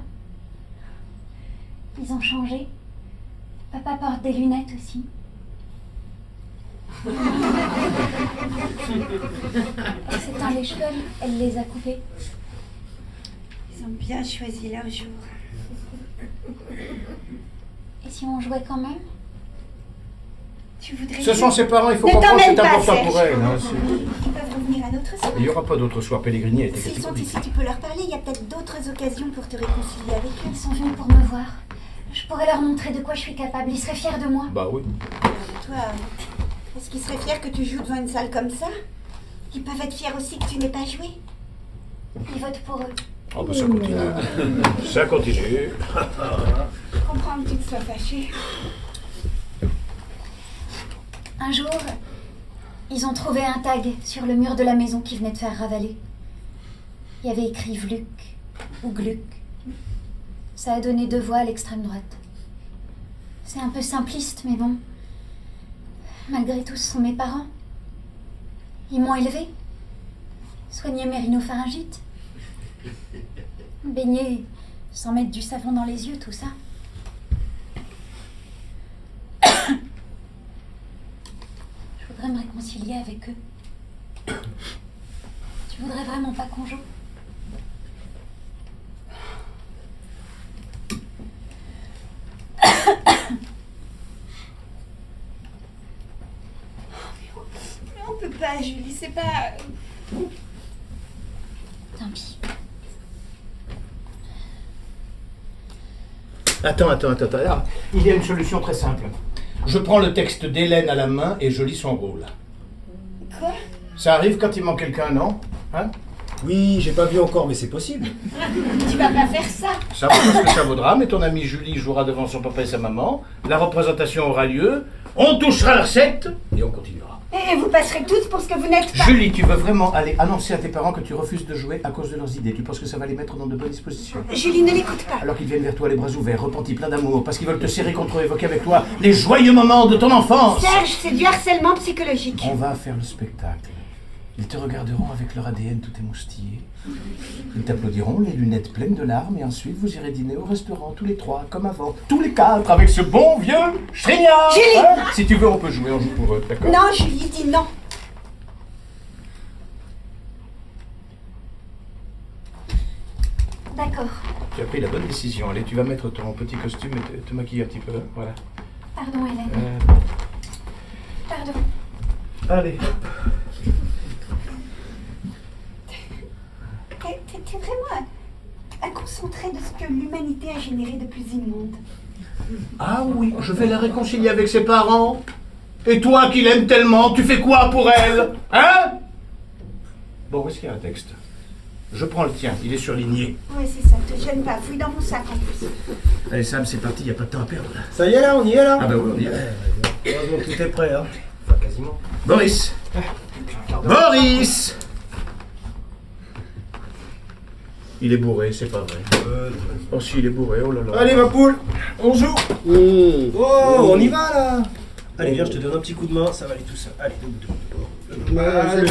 Ils ont changé. Papa porte des lunettes aussi. Elle s'est teint les cheveux, elle les a coupés. Ils ont bien choisi leur jour. Et si on jouait quand même? Tu voudrais... Ce sont ses parents, il faut Ne comprendre, c'est t'emmène pas, important pour Serge. elle. Hein, Ils peuvent revenir à notre soir. il n'y aura pas d'autre soir. Pellegrini a été S'ils sont catégorique. ici, tu peux leur parler. Il y a peut-être d'autres occasions pour te réconcilier avec eux. Ils sont venus pour me voir. Je pourrais leur montrer de quoi je suis capable. Ils seraient fiers de moi. Bah oui. Toi, est-ce qu'ils seraient fiers que tu joues dans une salle comme ça? Ils peuvent être fiers aussi que tu n'aies pas joué. Ils votent pour eux. Oh bah ça continue. Ça continue. Je comprends que tu te sois fâché. Un jour, ils ont trouvé un tag sur le mur de la maison qui venait de faire ravaler. Il y avait écrit Vluc ou Gluck. Ça a donné 2 voix à l'extrême droite. C'est un peu simpliste, mais bon. Malgré tout, ce sont mes parents. Ils m'ont élevée. Soigné mes rhinopharyngites. Baigner sans mettre du savon dans les yeux, tout ça. Je voudrais me réconcilier avec eux. Tu voudrais vraiment pas qu'on joue? Mais on peut pas, Julie, c'est pas... Tant pis. Attends. Alors, il y a une solution très simple. Je prends le texte d'Hélène à la main et je lis son rôle. Quoi? Ça arrive quand il manque quelqu'un, non? Hein? Oui, j'ai pas vu encore, mais c'est possible. Tu vas pas faire ça. Ça vaut ce que ça vaudra, mais ton amie Julie jouera devant son papa et sa maman, la représentation aura lieu, on touchera la recette et on continuera. Et vous passerez tous pour ce que vous n'êtes pas. Julie, tu veux vraiment aller annoncer à tes parents que tu refuses de jouer à cause de leurs idées? Tu penses que ça va les mettre dans de bonnes dispositions? Julie, ne l'écoute pas. Alors qu'ils viennent vers toi les bras ouverts, repentis, pleins d'amour, parce qu'ils veulent te serrer contre eux, évoquer avec toi les joyeux moments de ton enfance. Serge, c'est du harcèlement psychologique. On va faire le spectacle. Ils te regarderont avec leur ADN tout émoustillé. Ils t'applaudiront, les lunettes pleines de larmes, et ensuite vous irez dîner au restaurant, tous les 3, comme avant. Tous les 4, avec ce bon vieux Schrignard. Julie. Hein? Si tu veux, on peut jouer, on joue pour eux, d'accord? Non, Julie, dis non. D'accord. Tu as pris la bonne décision. Allez, tu vas mettre ton petit costume et te maquiller un petit peu. Voilà. Pardon, Hélène. Pardon. Allez. T'es vraiment un concentré de ce que l'humanité a généré de plus immonde. Ah oui, je vais la réconcilier avec ses parents. Et toi qui l'aimes tellement, tu fais quoi pour elle? Hein? Bon, où est-ce qu'il y a un texte? Je prends le tien, il est surligné. Ouais, c'est ça, te gêne pas, fouille dans mon sac en plus. Allez Sam, c'est parti, il n'y a pas de temps à perdre. Ça y est là, on y est là? Ah bah oui, on y est. Heureusement que tout est prêt, hein. Enfin, quasiment. Boris! Boris! Il est bourré, c'est pas vrai. Oh si, il est bourré, oh là là. Allez ma poule, on joue. Oh, on y va là. Allez, viens, je te donne un petit coup de main, ça va aller tout seul. Allez, debout. Allez,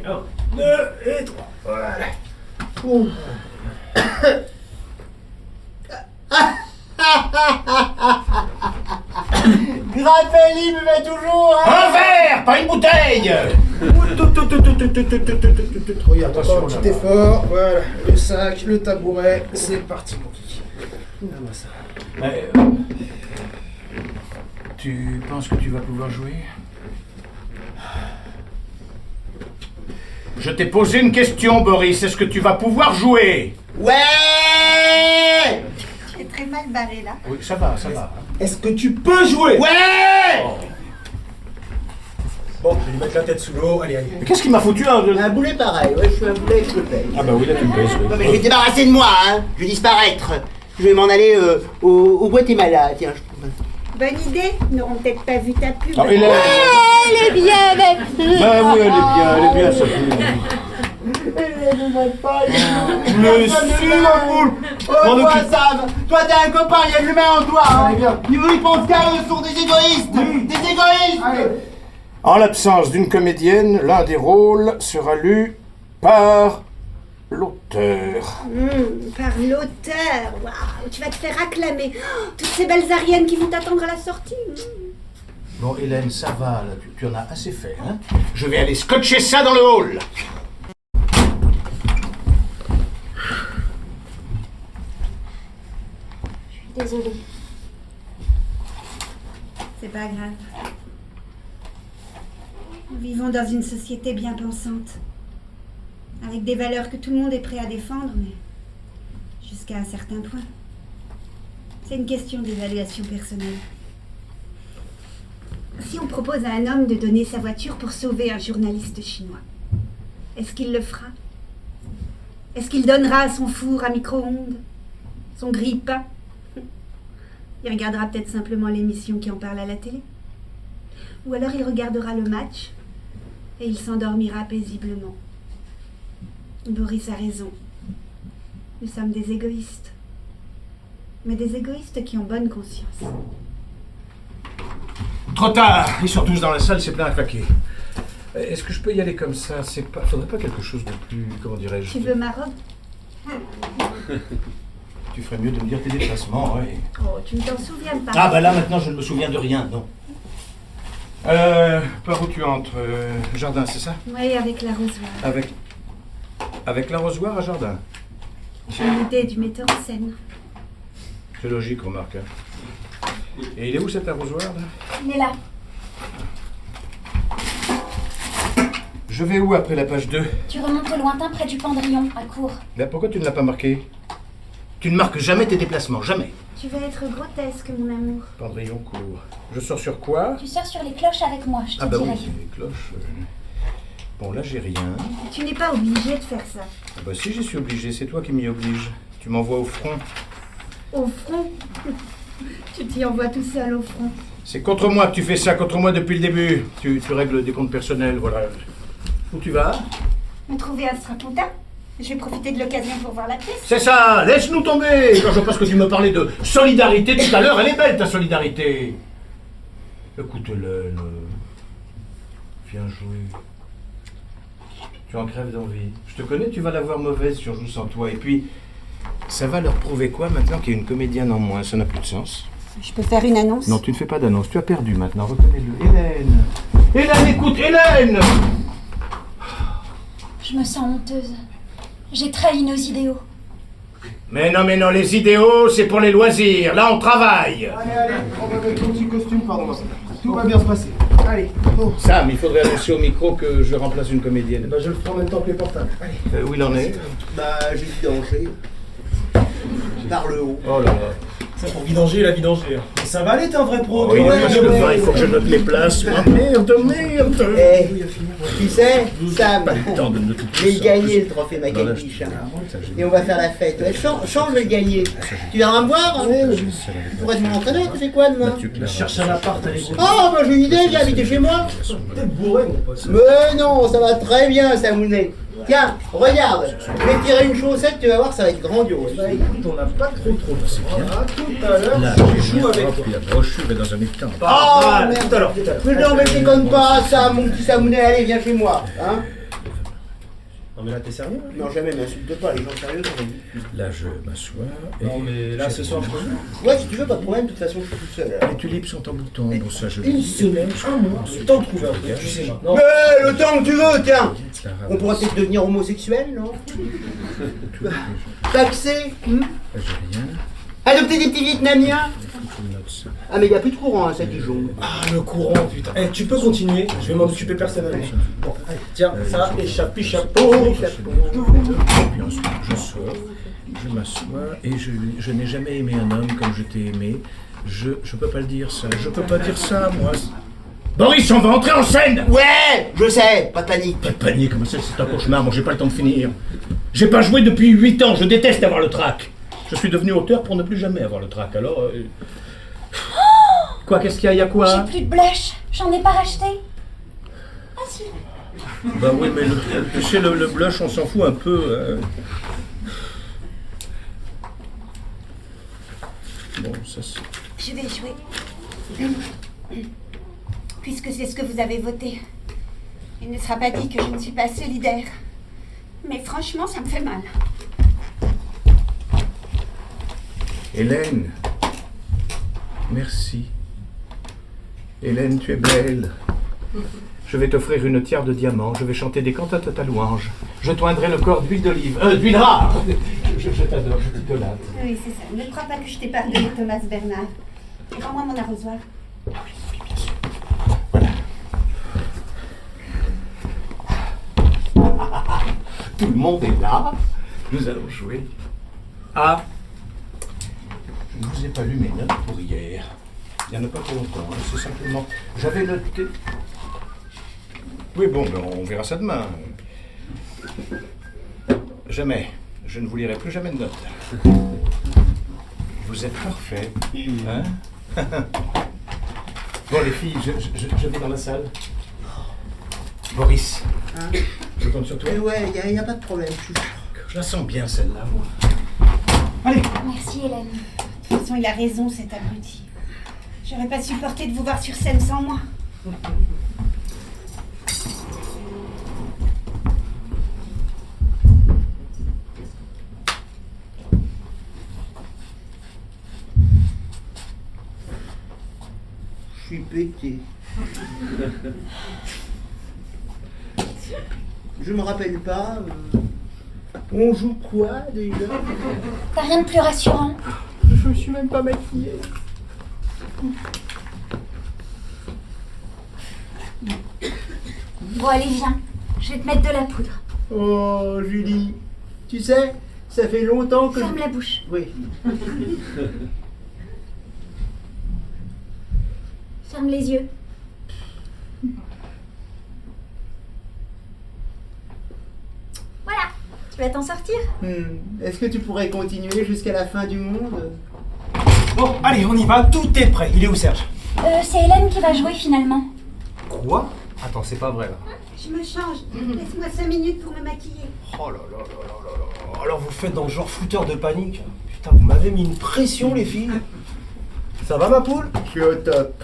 1, 2 et 3. Voilà. Graffelli buvait toujours, hein. Un verre, pas une bouteille! Oui, attention, Oh là petit là. effort. Voilà, le sac, le tabouret, c'est parti mon kiki. Donne-moi ça. Tu penses que tu vas pouvoir jouer? Je t'ai posé une question, Boris. Est-ce que tu vas pouvoir jouer? Ouais. Tu es très mal barré là. Oui, ça va, ça va. Est-ce que tu peux jouer? Ouais. Bon, je vais lui mettre la tête sous l'eau. Allez, allez. Mais qu'est-ce qui m'a foutu Un boulet pareil, ouais, je suis un boulet avec le pèse. Ah bah oui, là tu me pèses, oui. Non mais je vais te débarrasser de moi, hein. Je vais disparaître. Je vais m'en aller au Guatemala, tiens. Bonne idée, ils n'auront peut-être pas vu ta pub. Non, elle est... Elle est bien, mec. Bah oui, elle est bien, ça. Mais si, ma poule. Oh, toi, Sam, toi t'es un copain, il y a de l'humain en toi, hein. Allez, viens. Ils pensent qu'à eux, sont des égoïstes. Des égoïstes. Allez. En l'absence d'une comédienne, l'un des rôles sera lu par l'auteur. Par l'auteur, waouh, tu vas te faire acclamer. Oh, toutes ces belles ariennes qui vont t'attendre à la sortie. Bon, Hélène, ça va, là, tu en as assez fait, hein? Je vais aller scotcher ça dans le hall. Désolée. C'est pas grave. Nous vivons dans une société bien pensante, avec des valeurs que tout le monde est prêt à défendre, mais jusqu'à un certain point. C'est une question d'évaluation personnelle. Si on propose à un homme de donner sa voiture pour sauver un journaliste chinois, est-ce qu'il le fera? Est-ce qu'il donnera son four à micro-ondes, son grille-pain? Il regardera peut-être simplement l'émission qui en parle à la télé. Ou alors il regardera le match et il s'endormira paisiblement. Boris a raison. Nous sommes des égoïstes. Mais des égoïstes qui ont bonne conscience. Trop tard. Ils sont tous dans la salle, c'est plein à claquer. Est-ce que je peux y aller comme ça? Faudrait pas quelque chose de plus, comment dirais-je? Tu veux ma robe? Tu ferais mieux de me dire tes déplacements, oui. Oh, tu ne t'en souviens pas. Ah bah là maintenant je ne me souviens de rien, non. Par où tu entres? Jardin, c'est ça? Oui, avec l'arrosoir. Avec l'arrosoir à jardin. J'ai l'idée du metteur en scène. C'est logique, remarque. Hein. Et il est où cet arrosoir là? Il est là. Je vais où après la page 2? Tu remontes au lointain près du pendrillon, à court. Là, pourquoi tu ne l'as pas marqué? Tu ne marques jamais tes déplacements, jamais. Tu vas être grotesque, mon amour. Pendrillon court. Je sors sur quoi? Tu sors sur les cloches avec moi, je te Ah bah dirai. oui, c'est les cloches. Bon, là j'ai rien. Tu n'es pas obligé de faire ça. Ah bah si, j'y suis obligé, c'est toi qui m'y oblige. Tu m'envoies au front. Au front. Tu t'y envoies tout seul au front. C'est contre moi que tu fais ça, contre moi depuis le début. Tu règles des comptes personnels, voilà. Où tu vas? Me trouver à Strapontin. Je vais profiter de l'occasion pour voir la pièce. C'est ça, laisse-nous tomber. Quand je pense que tu me parlais de solidarité tout à l'heure, elle est belle ta solidarité. Écoute-le. Viens jouer. Tu en crèves d'envie. Je te connais, tu vas la voir mauvaise si on joue sans toi. Et puis, ça va leur prouver quoi maintenant qu'il y a une comédienne en moins? Ça n'a plus de sens. Je peux faire une annonce? Non, tu ne fais pas d'annonce. Tu as perdu maintenant. Reconnais-le. Hélène. Hélène, écoute, Hélène. Je me sens honteuse. J'ai trahi nos idéaux. Mais non, les idéaux, c'est pour les loisirs. Là, on travaille. Allez, on va mettre ton petit costume, pardon. Tout va bien se passer. Allez, oh. Sam, il faudrait annoncer au micro que je remplace une comédienne. Bah, je le ferai en même temps que les portables. Allez. Où il en est? Bah, j'ai vidangé. Par le haut. Oh là là. Ça pour vidanger la vidanger. Mais ça va aller, t'es un vrai pro. Oh, il toi. est presque le vin, il faut que je note les places. Oh, merde. Eh, tu sais, Sam, Temps de noter tout j'ai ça. gagné le trophée Dans la- Macalbiche. Et on va faire la fête. Ouais, change le gagné. Tu viendras me voir hein? Tu pourrais être mon entraîneur, tu fais quoi demain? Je cherche un appart à l'époque. Oh, bah j'ai une idée, viens habiter chez moi. T'es bourré, mon pote. Mais non, ça va très bien, Samounet. Tiens, regarde, je vais tirer une chaussette, tu vas voir, ça va être grandiose. Bah écoute, on n'a pas trop de tout à l'heure, Là, tu joues avec. la brochure est dans un étang. Oh, Mal. merde. Tout à l'heure. Mais non, mais déconne pas, ça, mon petit Samounet, allez, viens chez moi. Hein? Non mais là t'es sérieux là? Non, jamais, m'insulte pas, les gens sérieux, sont ridicules. Là, je m'assois. Non mais là ce soir je peux jouer. Ouais, si tu veux, pas de problème, de toute façon, je suis tout seul. Les tulipes sont en bouton. Bon, ça, je Une semaine, un mois, le temps de trouver un truc, tu sais maintenant. Mais le temps que tu veux, tiens. La rame- On pourrait peut-être devenir homosexuel, non? Taxé, J'ai rien. adopter des petits Vietnamiens. Je note ça. Ah, mais il n'y a plus de courant, hein, ça, Dijon. Ah le courant putain. Eh tu peux continuer, je vais m'en occuper personnellement. Bon, allez, tiens, ça, échappe, chapeau. Puis ensuite, je sors, je m'assois et je n'ai jamais aimé un homme comme je t'ai aimé. Je peux pas le dire ça. Je peux pas dire ça, moi. Boris, on va entrer en scène. Ouais, je sais, pas de panique. Pas de panique, comme ça, c'est un cauchemar. Moi, j'ai pas le temps de finir. J'ai pas joué depuis 8 ans. Je déteste avoir le trac. Je suis devenu auteur pour ne plus jamais avoir le trac. Alors. Quoi, qu'est-ce qu'il y a? Il y a J'ai quoi? plus de blush. J'en ai pas racheté. Ah si. Bah oui, mais tu sais, le blush, on s'en fout un peu. Bon, ça c'est. Je vais jouer. Puisque c'est ce que vous avez voté. Il ne sera pas dit que je ne suis pas solidaire. Mais franchement, ça me fait mal. Hélène. Merci. Hélène, tu es belle. Je vais t'offrir une tiare de diamants. Je vais chanter des cantates à ta louange. Je t'oindrai le corps d'huile d'olive. D'huile rare. Je t'adore, je t'idolâtre. Oui, c'est ça. Ne crois pas que je t'ai pardonné, Thomas Bernard. Rends-moi mon arrosoir. Tout le monde est là. Nous allons jouer. Ah. Je ne vous ai pas lu mes notes pour hier. Il n'y en a pas pour longtemps. Hein. C'est simplement. J'avais noté. Oui, bon, ben, on verra ça demain. Jamais. Je ne vous lirai plus jamais de notes. Vous êtes parfait. Hein? Bon, les filles, je vais dans la salle. Boris. Hein? Je compte sur toi. Mais ouais, il n'y a pas de problème, je suis sûr. Je la sens bien, celle-là, moi. Allez. Merci Hélène. De toute façon, il a raison, cet abruti. J'aurais pas supporté de vous voir sur scène sans moi. Je suis pété. Je me rappelle pas. On joue quoi déjà? T'as rien de plus rassurant? Je me suis même pas maquillée. Bon allez viens. Je vais te mettre de la poudre. Oh Julie, tu sais, ça fait longtemps que. Ferme la bouche. Oui. Ferme les yeux. Voilà. Tu vas t'en sortir? Est-ce que tu pourrais continuer jusqu'à la fin du monde? Bon, allez, on y va, tout est prêt. Il est où Serge? C'est Hélène qui va jouer finalement. Quoi? Attends, c'est pas vrai là. Je me change. Laisse-moi 5 minutes pour me maquiller. Oh là là là là là là. Alors vous faites dans le genre fouteur de panique. Putain, vous m'avez mis une pression les filles. Ça va ma poule? Je suis au top.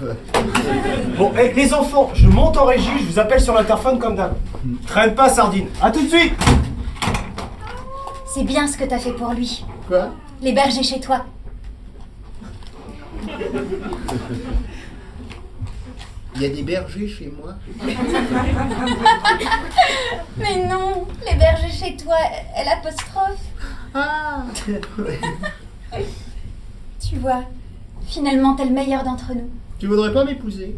Bon, les enfants, je monte en régie, je vous appelle sur l'interphone comme d'hab. Traîne pas sardine. À tout de suite. C'est bien ce que t'as fait pour lui. Quoi? L'héberger chez toi. Il y a des bergers chez moi? Mais non, l'héberger chez toi, elle apostrophe. Ah. Tu vois, finalement, t'es le meilleur d'entre nous. Tu voudrais pas m'épouser?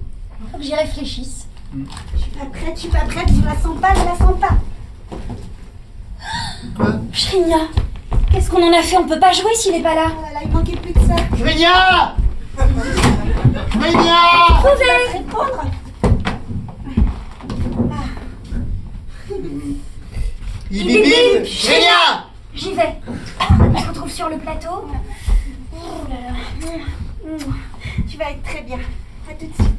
Faut que j'y réfléchisse. Je suis pas prête, je la sens pas. Quoi? Shrinia, qu'est-ce qu'on en a fait? On peut pas jouer s'il est pas là. Oh là là, il manquait plus que ça. Shrinia! Shrinia! Trouvé! Répondre. Ibibim! Shrinia! J'y vais. On se retrouve sur le plateau. Oh là là. Tu vas être très bien. À tout de suite.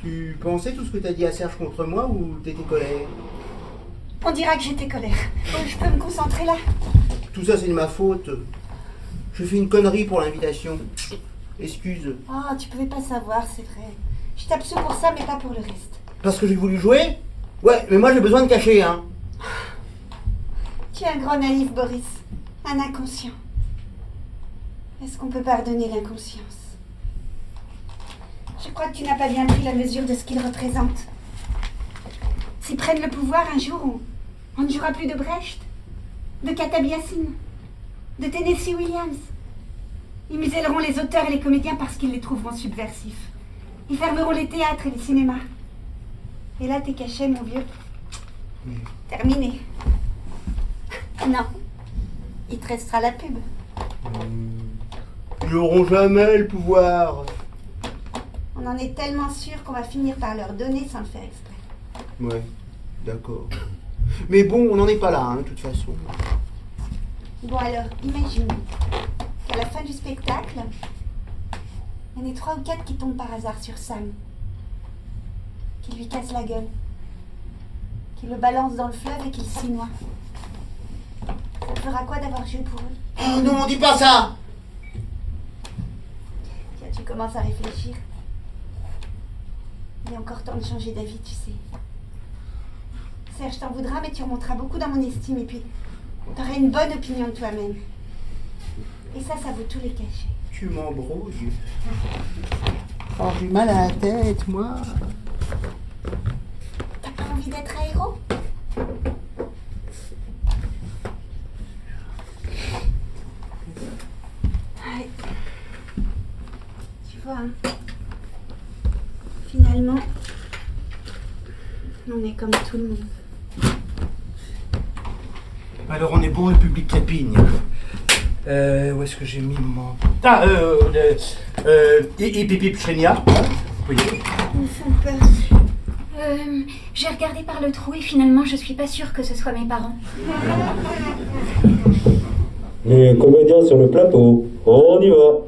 Tu pensais tout ce que t'as dit à Serge contre moi ou t'étais colère? On dira que j'étais colère. Oh, je peux me concentrer là. Tout ça c'est de ma faute. Je fais une connerie pour l'invitation. Excuse. Oh, tu pouvais pas savoir, c'est vrai. Je t'absous pour ça, mais pas pour le reste. Parce que j'ai voulu jouer? Ouais, mais moi j'ai besoin de cacher, hein. Tu es un grand naïf, Boris. Un inconscient. Est-ce qu'on peut pardonner l'inconscience? Je crois que tu n'as pas bien pris la mesure de ce qu'il représente. S'ils prennent le pouvoir un jour, on ne jouera plus de Brecht, de Katabiasine, de Tennessee Williams. Ils muselleront les auteurs et les comédiens parce qu'ils les trouveront subversifs. Ils fermeront les théâtres et les cinémas. Et là, t'es caché, mon vieux. Terminé. Non. Il te restera la pub. Ils n'auront jamais le pouvoir. On en est tellement sûr qu'on va finir par leur donner sans le faire exprès. Ouais, d'accord. Mais bon, on n'en est pas là, hein, de toute façon. Bon alors, imagine qu'à la fin du spectacle, il y en a 3 ou 4 qui tombent par hasard sur Sam, qui lui cassent la gueule, qui le balancent dans le fleuve et qui s'y noie. Ça te fera quoi d'avoir joué pour eux? Oh non, dis pas ça! Tiens, tu commences à réfléchir. Il est encore temps de changer d'avis, tu sais. Serge t'en voudra, mais tu remonteras beaucoup dans mon estime et puis t'auras une bonne opinion de toi-même. Et ça vaut tous les cachets. Tu m'embrouilles. Oh, j'ai mal à la tête, moi. T'as pas envie d'être un héros? Ouais. Tu vois, hein. Finalement, on est comme tout le monde. Alors on est bon, le public trépigne. Où est-ce que j'ai mis mon... Ah, Pipip Shrinia. Oui. Ils me font peur. J'ai regardé par le trou et finalement je suis pas sûre que ce soit mes parents. Les comédiens sur le plateau, on y va.